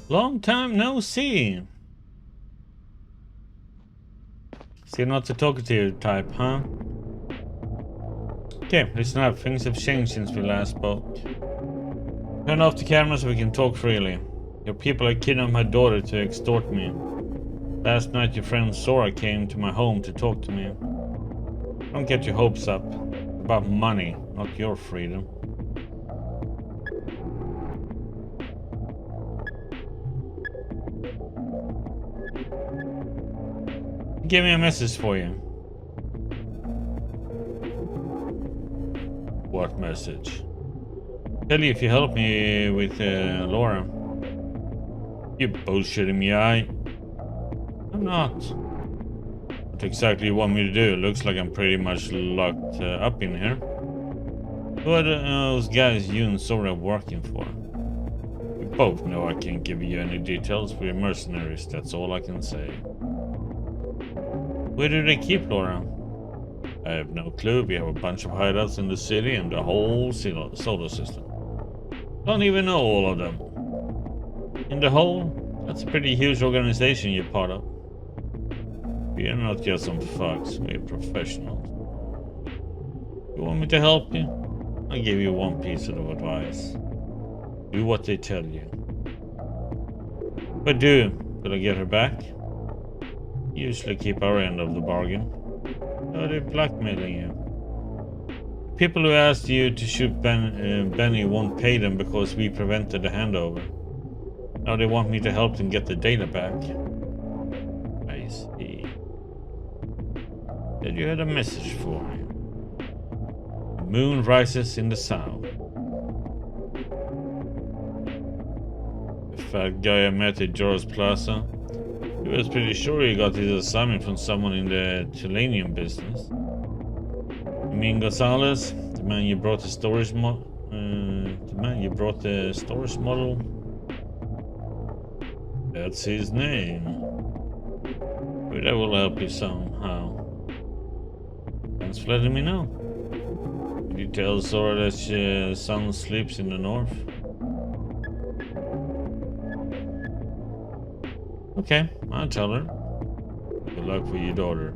Long time no see. Still not the talkative type, huh? Okay, listen up. Things have changed since we last spoke. Turn off the camera so we can talk freely. Your people have kidnapped my daughter to extort me. Last night your friend Sora came to my home to talk to me. Don't get your hopes up. It's about money, not your freedom. Give me a message for you. What message? Tell you if you help me with Laura. You bullshitting me, I'm not. What exactly you want me to do? Looks like I'm pretty much locked up in here. Who are those guys you and Sora are working for? We both know I can't give you any details. We're mercenaries, that's all I can say. Where do they keep Laura? I have no clue. We have a bunch of hideouts in the city and the whole solar system. Don't even know all of them. In the whole, that's a pretty huge organization you're part of. We are not just some fucks, we're professionals. You want me to help you? I'll give you one piece of advice. Do what they tell you. If I do, will I get her back? You usually keep our end of the bargain. Are they blackmailing you? People who asked you to shoot Benny won't pay them because we prevented the handover. Now they want me to help them get the data back. I see. Said you had a message for me. The moon rises in the south. The fat guy I met at Jora's Plaza. He was pretty sure he got his assignment from someone in the Chilean business. You mean Gonzalez? The man you brought the storage model? That's his name. But that will help you somehow. Thanks for letting me know. Did you tell Zora that your son sleeps in the north? Okay, I'll tell her. Good luck with your daughter.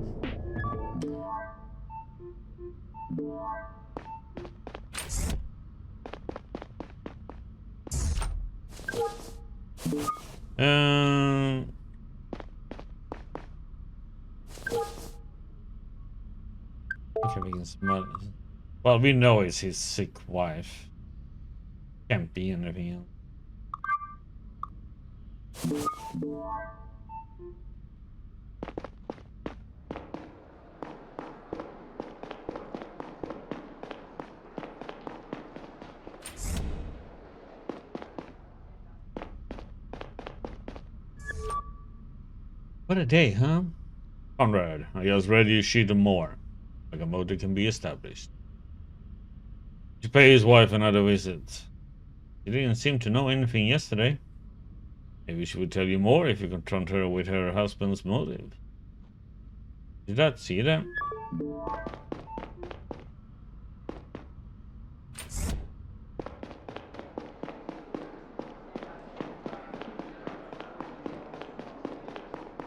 Okay, we can smell. Well, we know it's his sick wife. Can't be anything else. What a day, huh? Conrad, I was ready to shoot him more. Like a motive can be established. To pay his wife another visit. She didn't seem to know anything yesterday. Maybe she would tell you more if you confront her with her husband's motive. Did that see that?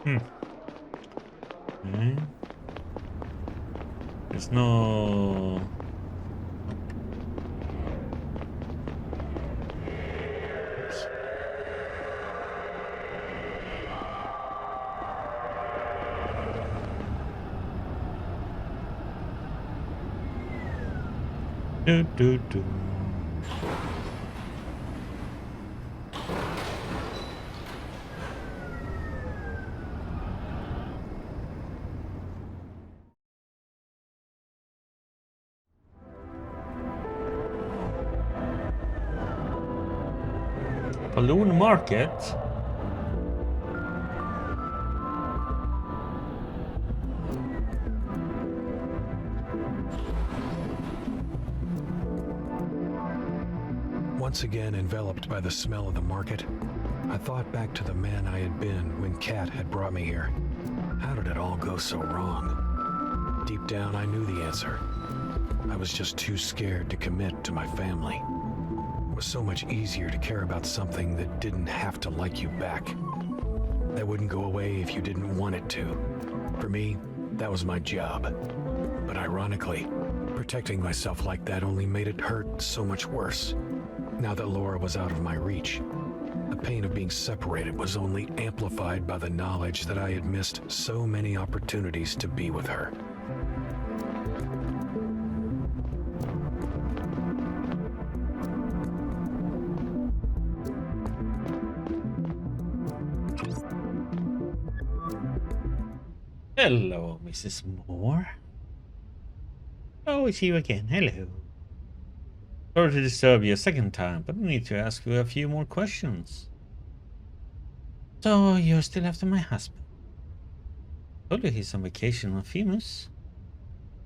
Okay. There's no... Do. Balloon Market? Once again enveloped by the smell of the market, I thought back to the man I had been when Kat had brought me here. How did it all go so wrong? Deep down, I knew the answer. I was just too scared to commit to my family. It was so much easier to care about something that didn't have to like you back. That wouldn't go away if you didn't want it to. For me, that was my job. But ironically, protecting myself like that only made it hurt so much worse. Now that Laura was out of my reach, the pain of being separated was only amplified by the knowledge that I had missed so many opportunities to be with her. Hello, Mrs. Moore. Oh, it's you again. Hello. Sorry to disturb you a second time, but I need to ask you a few more questions. So, you're still after my husband? Told you he's on vacation on Femus.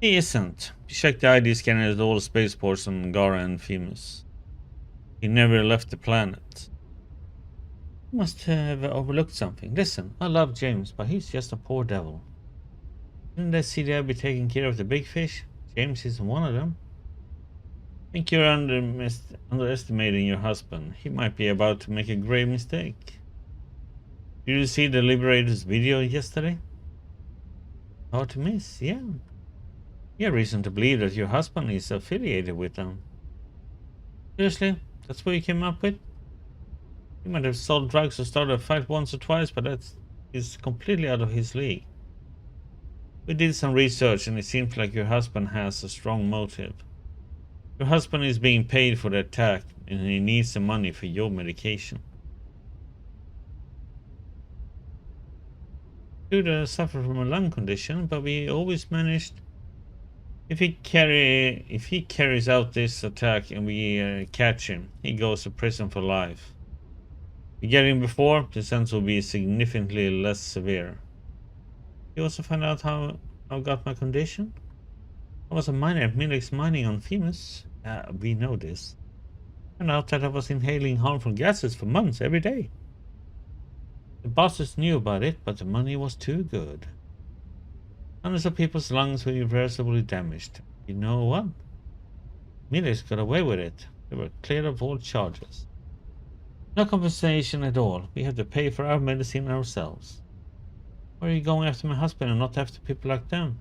He isn't. We checked the ID scanner at all spaceports on Gara and Femus. He never left the planet. You must have overlooked something. Listen, I love James, but he's just a poor devil. Didn't that CDI be taking care of the big fish? James isn't one of them. I think you're underestimating your husband. He might be about to make a grave mistake. Did you see the Liberator's video yesterday? Hard to miss, yeah. You have reason to believe that your husband is affiliated with them. Seriously? That's what you came up with? He might have sold drugs or started a fight once or twice, but that is completely out of his league. We did some research and it seems like your husband has a strong motive. Your husband is being paid for the attack and he needs the money for your medication. Dude suffered from a lung condition, but we always managed. If he carries out this attack and we catch him, he goes to prison for life. If we get him before, the sentence will be significantly less severe. You also find out how I got my condition? I was a miner at Milex Mining on Themis. We know this. Found out that I was inhaling harmful gases for months every day. The bosses knew about it, but the money was too good. Hundreds of people's lungs were irreversibly damaged. You know what? Milex got away with it. They were cleared of all charges. No compensation at all. We had to pay for our medicine ourselves. Why are you going after my husband and not after people like them?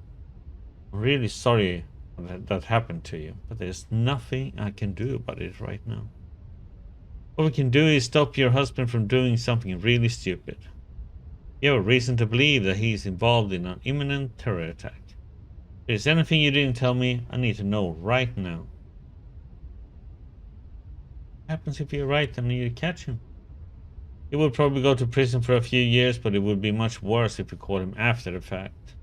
I'm really sorry that happened to you, but there's nothing I can do about it right now. What we can do is stop your husband from doing something really stupid. You have a reason to believe that he is involved in an imminent terror attack. If there's anything you didn't tell me, I need to know right now. What happens if you're right and you catch him? He would probably go to prison for a few years, but it would be much worse if we caught him after the fact.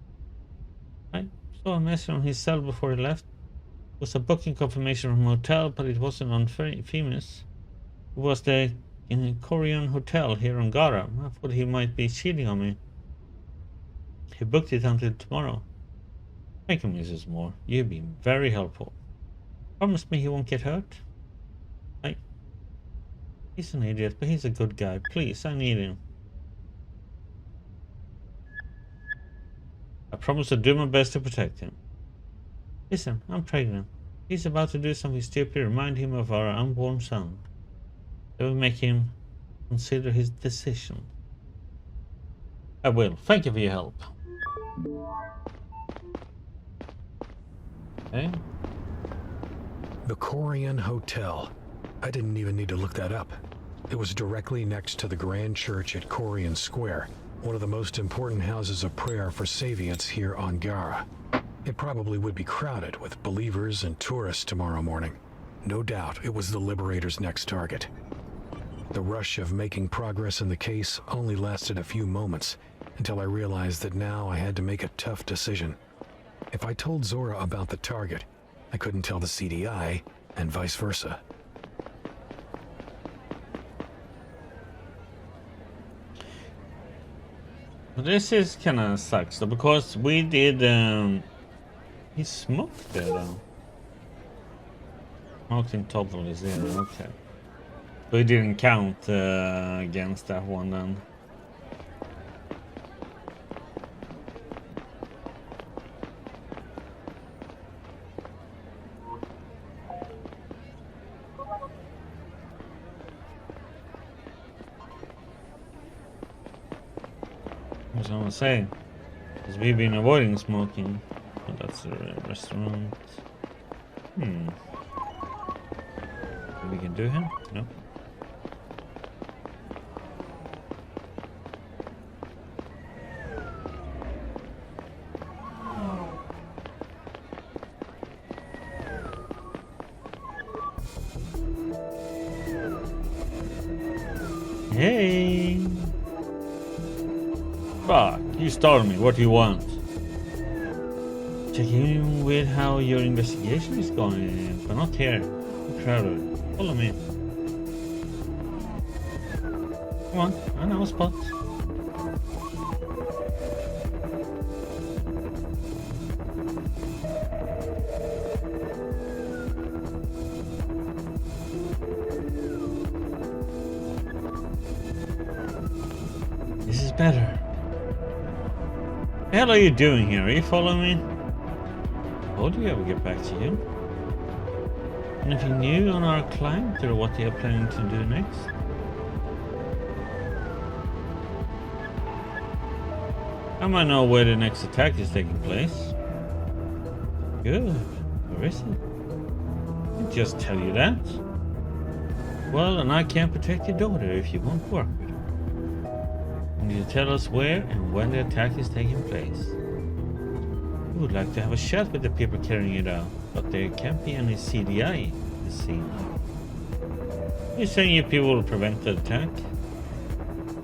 I saw a message on his cell before he left. It was a booking confirmation from a hotel, but it wasn't on Themis. It was the Korean hotel here on Gara. I thought he might be cheating on me. He booked it until tomorrow. Thank you, Mrs. Moore. You've been very helpful. Promise me he won't get hurt. He's an idiot, but he's a good guy. Please, I need him. I promise to do my best to protect him. Listen, I'm pregnant. He's about to do something stupid. Remind him of our unborn son. That will make him consider his decision. I will. Thank you for your help. Okay. The Korean Hotel. I didn't even need to look that up. It was directly next to the Grand Church at Korean Square, one of the most important houses of prayer for Savians here on Gara. It probably would be crowded with believers and tourists tomorrow morning. No doubt it was the Liberator's next target. The rush of making progress in the case only lasted a few moments until I realized that now I had to make a tough decision. If I told Zora about the target, I couldn't tell the CDI, and vice versa. This is kinda sucks though, because we did he smoked there though. Smoked in total is 0, okay. We didn't count against that one then. That's what I'm saying. Because we've been avoiding smoking. But that's a restaurant. We can do him? No. Hey! Fuck, you startled me. What do you want? Checking in with how your investigation is going, but not here. I'm crowded. Follow me. Come on, I know a spot. This is better. What the hell are you doing here? Are you following me? How do you ever get back to you? Anything new on our client or what they are planning to do next? I might know where the next attack is taking place. Good. Where is it? I can just tell you that. Well, and I can't protect your daughter if you won't work with her. You need to tell us where and when the attack is taking place. We would like to have a chat with the people carrying it out, but there can't be any CDI in the scene. You're saying you people will prevent the attack?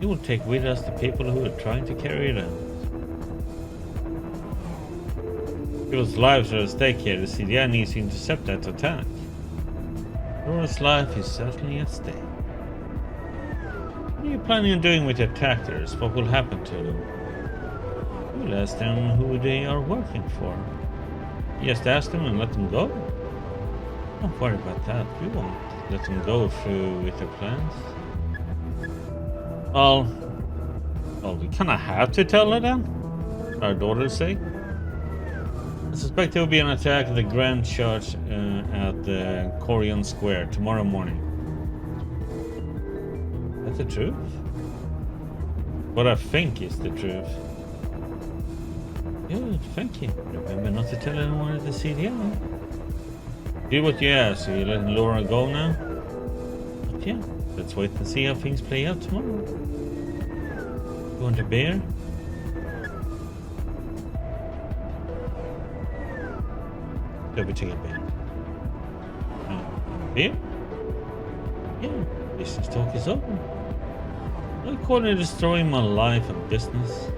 We will take with us the people who are trying to carry it out. People's lives are at stake here. The CDI needs to intercept that attack. Laura's life is certainly at stake. What are you planning on doing with the attackers? What will happen to them? We'll ask them who they are working for. Just ask them and let them go. Don't worry about that. We won't let them go through with their plans. Well, we kind of have to tell her then? Our daughter's sake? I suspect there will be an attack at the Grand Church at the Corian Square tomorrow morning. That's the truth? What I think is the truth. Good, thank you. Remember not to tell anyone at the CDI. Do what you ask. Are you letting Laura go now? But yeah, let's wait and see how things play out tomorrow. You want a beer? Let me take a beer. Beer? Yeah, business talk is over. I call it destroying my life and business.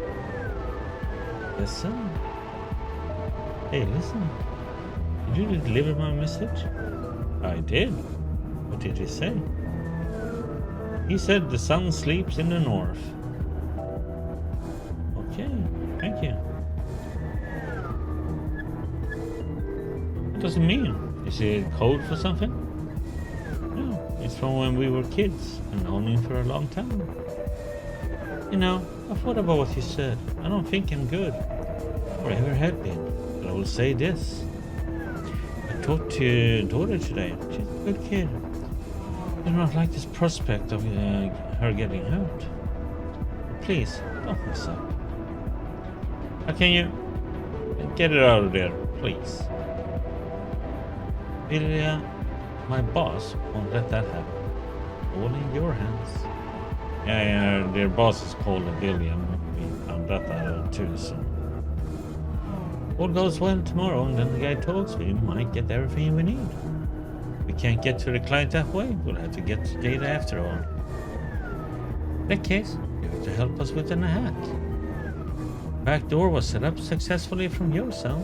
Yes, sir. Hey, listen. Did you deliver my message? I did. What did he say? He said the sun sleeps in the north. Okay, thank you. What does it mean? Is it code for something? No, it's from when we were kids and known him for a long time. You know, I thought about what you said. I don't think I'm good, or ever have been, but I will say this. I talked to your daughter today. She's a good kid. I do not like this prospect of her getting hurt. Please, don't mess up. How can you get it out of there, please? Ilya, my boss won't let that happen. All in your hands. Yeah, their boss is called William. We found that out too, so. All goes well tomorrow, and then the guy talks. We might get everything we need. We can't get to the client that way. We'll have to get to data after all. In that case, you have to help us with an hack. Back door was set up successfully from your cell.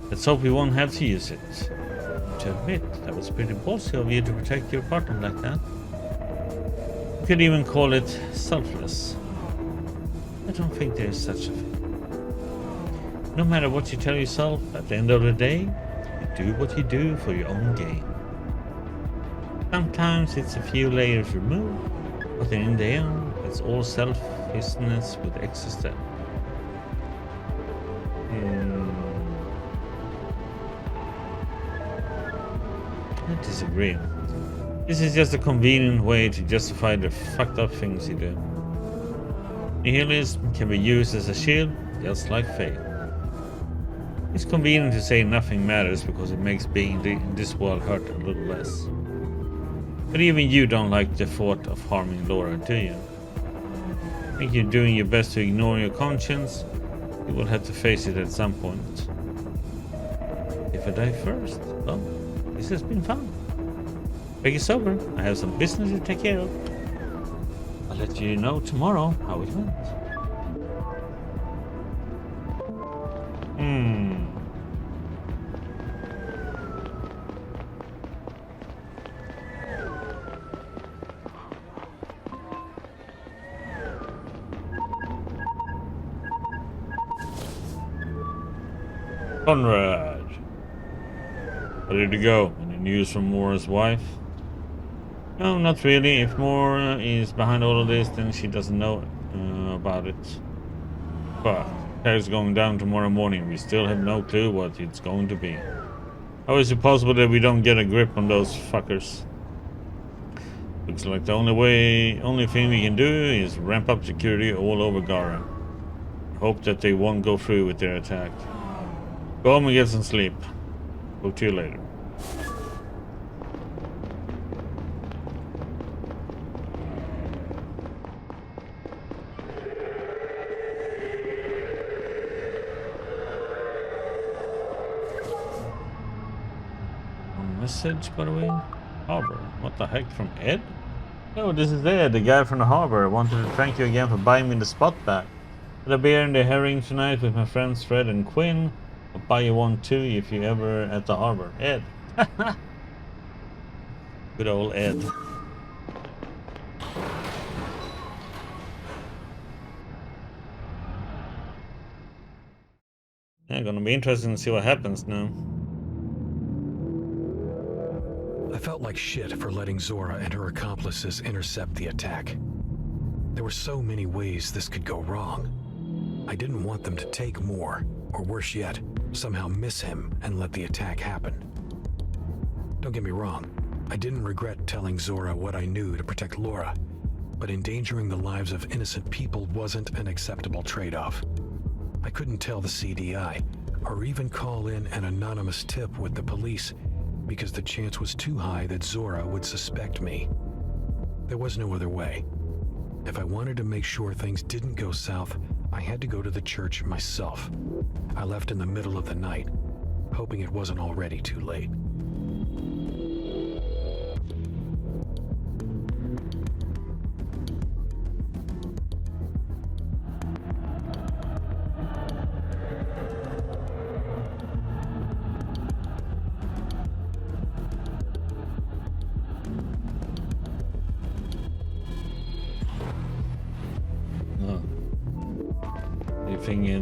Let's hope we won't have to use it. To admit, that was pretty ballsy of you to protect your partner like that. You could even call it selfless. I don't think there is such a thing. No matter what you tell yourself, at the end of the day, you do what you do for your own gain. Sometimes it's a few layers removed, but in the end, it's all selfishness with extra step. I disagree. This is just a convenient way to justify the fucked up things you do. Nihilism can be used as a shield, just like faith. It's convenient to say nothing matters because it makes being in this world hurt a little less. But even you don't like the thought of harming Laura, do you? I think you're doing your best to ignore your conscience. You will have to face it at some point. If I die first, well, this has been fun. Make it sober. I have some business to take care of. I'll let you know tomorrow how it went. Conrad. Ready to go. Any news from Mora's wife? No, not really. If Mora is behind all of this, then she doesn't know about it. But car's going down tomorrow morning. We still have no clue what it's going to be. How is it possible that we don't get a grip on those fuckers? Looks like the only thing we can do is ramp up security all over Gara. Hope that they won't go through with their attack. Go home and get some sleep. Talk to you later. Message, by the way. Harbor. What the heck, from Ed? Oh, this is Ed, the guy from the harbor. I wanted to thank you again for buying me the spot back. Had a beer in the herring tonight with my friends Fred and Quinn. I'll buy you one too if you're ever at the harbor. Ed. Good old Ed. Yeah, gonna be interesting to see what happens now. I felt like shit for letting Zora and her accomplices intercept the attack. There were so many ways this could go wrong. I didn't want them to take more, or worse yet, somehow miss him and let the attack happen. Don't get me wrong, I didn't regret telling Zora what I knew to protect Laura, but endangering the lives of innocent people wasn't an acceptable trade-off. I couldn't tell the CDI, or even call in an anonymous tip with the police, because the chance was too high that Zora would suspect me. There was no other way. If I wanted to make sure things didn't go south, I had to go to the church myself. I left in the middle of the night, hoping it wasn't already too late.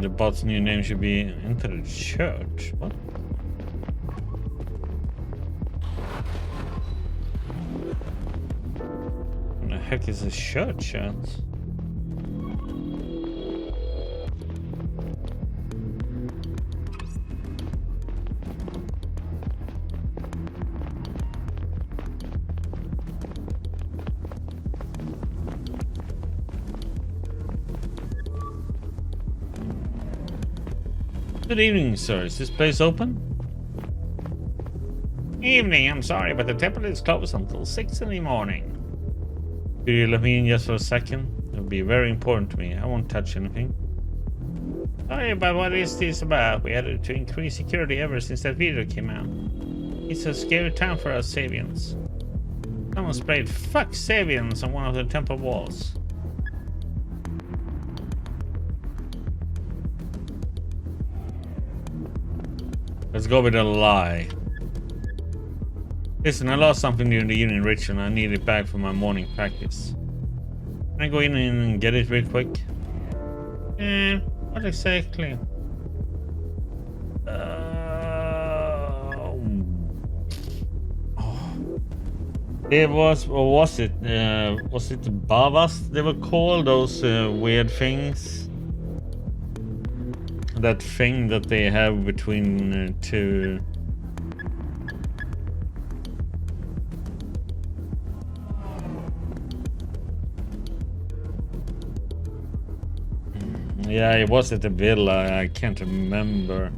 The bot's new name should be Enter the Church. What? What the heck is a church at? Good evening, sir. Is this place open? Evening. I'm sorry, but the temple is closed until 6 in the morning. Could you let me in just for a second? It would be very important to me. I won't touch anything. Sorry, but what is this about? We had to increase security ever since that video came out. It's a scary time for us Savians. Someone sprayed "fuck Savians" on one of the temple walls. Let's go with a lie. Listen, I lost something during the evening ritual and I need it back for my morning practice. Can I go in and get it real quick? What exactly? It was, or was it Bavas they were called? Those weird things? That thing that they have between two. Yeah, it was at the villa. I can't remember.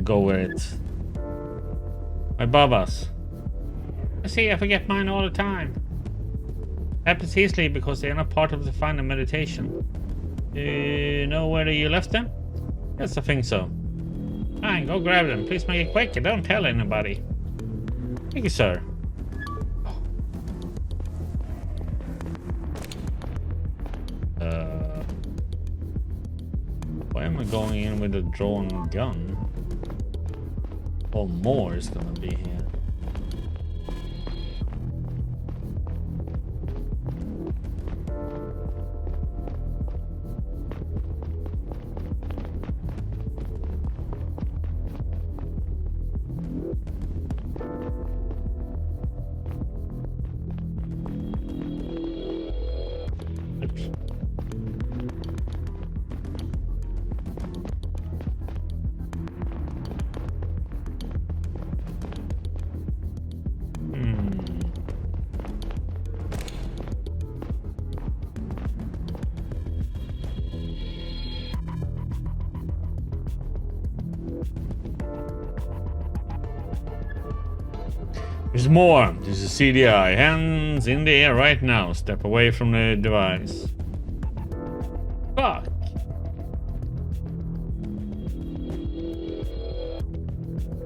Go with it. My babas. I see, I forget mine all the time. Happens easily because they are not part of the final meditation. Do you know where you left them? Yes, I think so. Fine, go grab them. Please make it quick and don't tell anybody. Thank you, sir. Why am I going in with a drawn gun? Or more is gonna be here. There's more. There's a CDI. Hands in the air right now. Step away from the device. Fuck.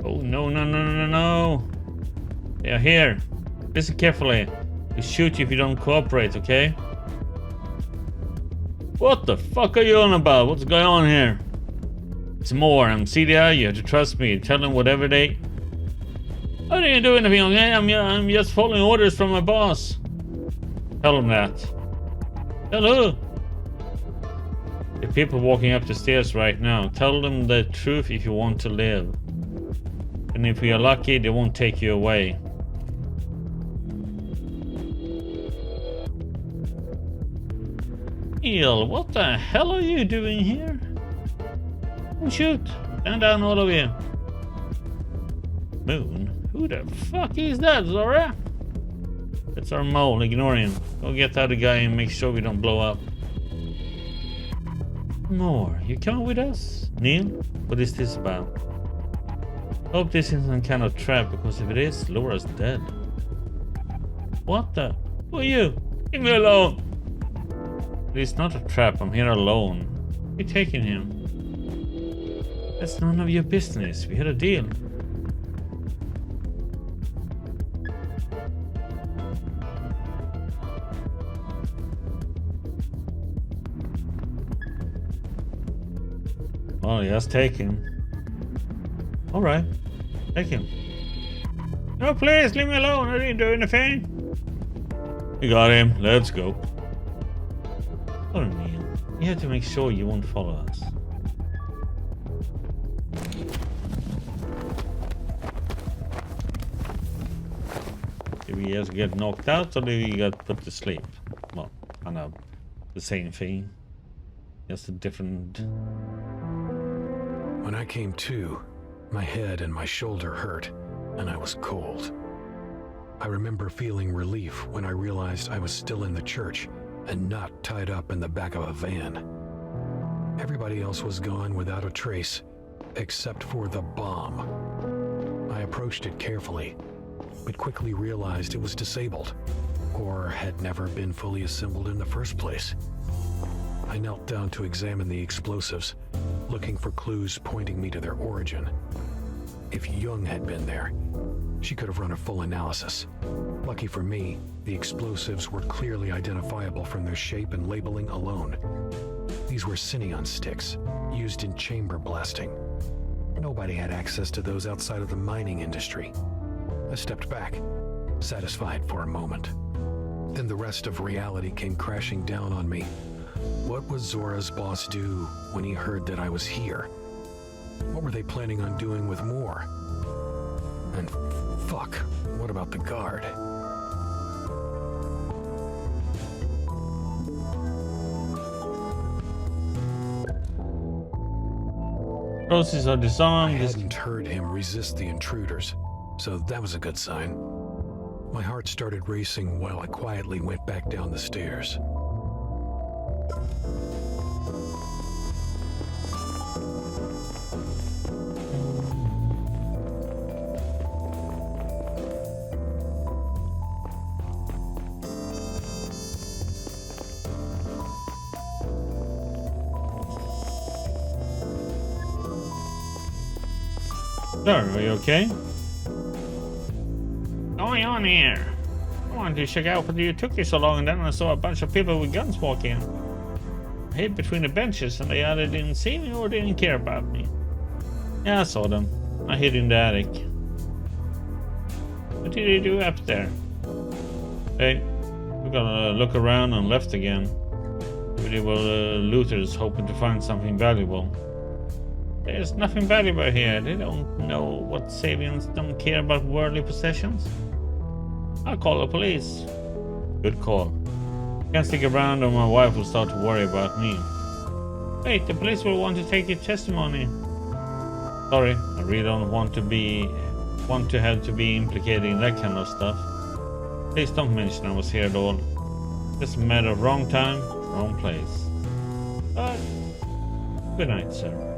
Oh, no, no, no, no, no. They are here. Listen carefully. They shoot you if you don't cooperate, okay? What the fuck are you on about? What's going on here? It's more. I'm CDI. You have to trust me. Tell them whatever they... I didn't do anything, okay? I'm just following orders from my boss. Tell them that. Tell who? The people walking up the stairs right now. Tell them the truth if you want to live. And if we are lucky, they won't take you away. Neil, what the hell are you doing here? Don't shoot. Stand down, all of you. Moon? Who the fuck is that, Zora? That's our mole. Ignore him. Go get the other guy and make sure we don't blow up. More. You coming with us? Neil, what is this about? Hope this isn't some kind of trap, because if it is, Laura's dead. What the? Who are you? Leave me alone! It's not a trap. I'm here alone. You're taking him. That's none of your business. We had a deal. Well, just take him. Alright. Take him. No, please, leave me alone. I didn't do anything. You got him. Let's go. Oh, Neil. You have to make sure you won't follow us. Did we just get knocked out, or did we get put to sleep? Well, kind of the same thing. Just a different... When I came to, my head and my shoulder hurt, and I was cold. I remember feeling relief when I realized I was still in the church and not tied up in the back of a van. Everybody else was gone without a trace, except for the bomb. I approached it carefully, but quickly realized it was disabled, or had never been fully assembled in the first place. I knelt down to examine the explosives, looking for clues pointing me to their origin. If Young had been there, she could have run a full analysis. Lucky for me, the explosives were clearly identifiable from their shape and labeling alone. These were Cineon sticks, used in chamber blasting. Nobody had access to those outside of the mining industry. I stepped back, satisfied for a moment. Then the rest of reality came crashing down on me. What would Zora's boss do when he heard that I was here? What were they planning on doing with more? And fuck, what about the guard? Explosives are disarmed. I hadn't heard him resist the intruders, so that was a good sign. My heart started racing while I quietly went back down the stairs. Sir, are you okay? What's going on here? I wanted to check out what you took you so long, and then I saw a bunch of people with guns walking. I hid between the benches, and they either didn't see me or didn't care about me. Yeah, I saw them. I hid in the attic. What did you do up there? Hey, we're gonna look around and left again. Maybe they were looters hoping to find something valuable. There's nothing valuable here. They don't know what Sabians don't care about worldly possessions. I'll call the police. Good call. Can't stick around or my wife will start to worry about me. Wait, the police will want to take your testimony. Sorry, I really don't want to have to be implicated in that kind of stuff. Please don't mention I was here at all. Just a matter of wrong time, wrong place. But good night, sir.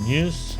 news.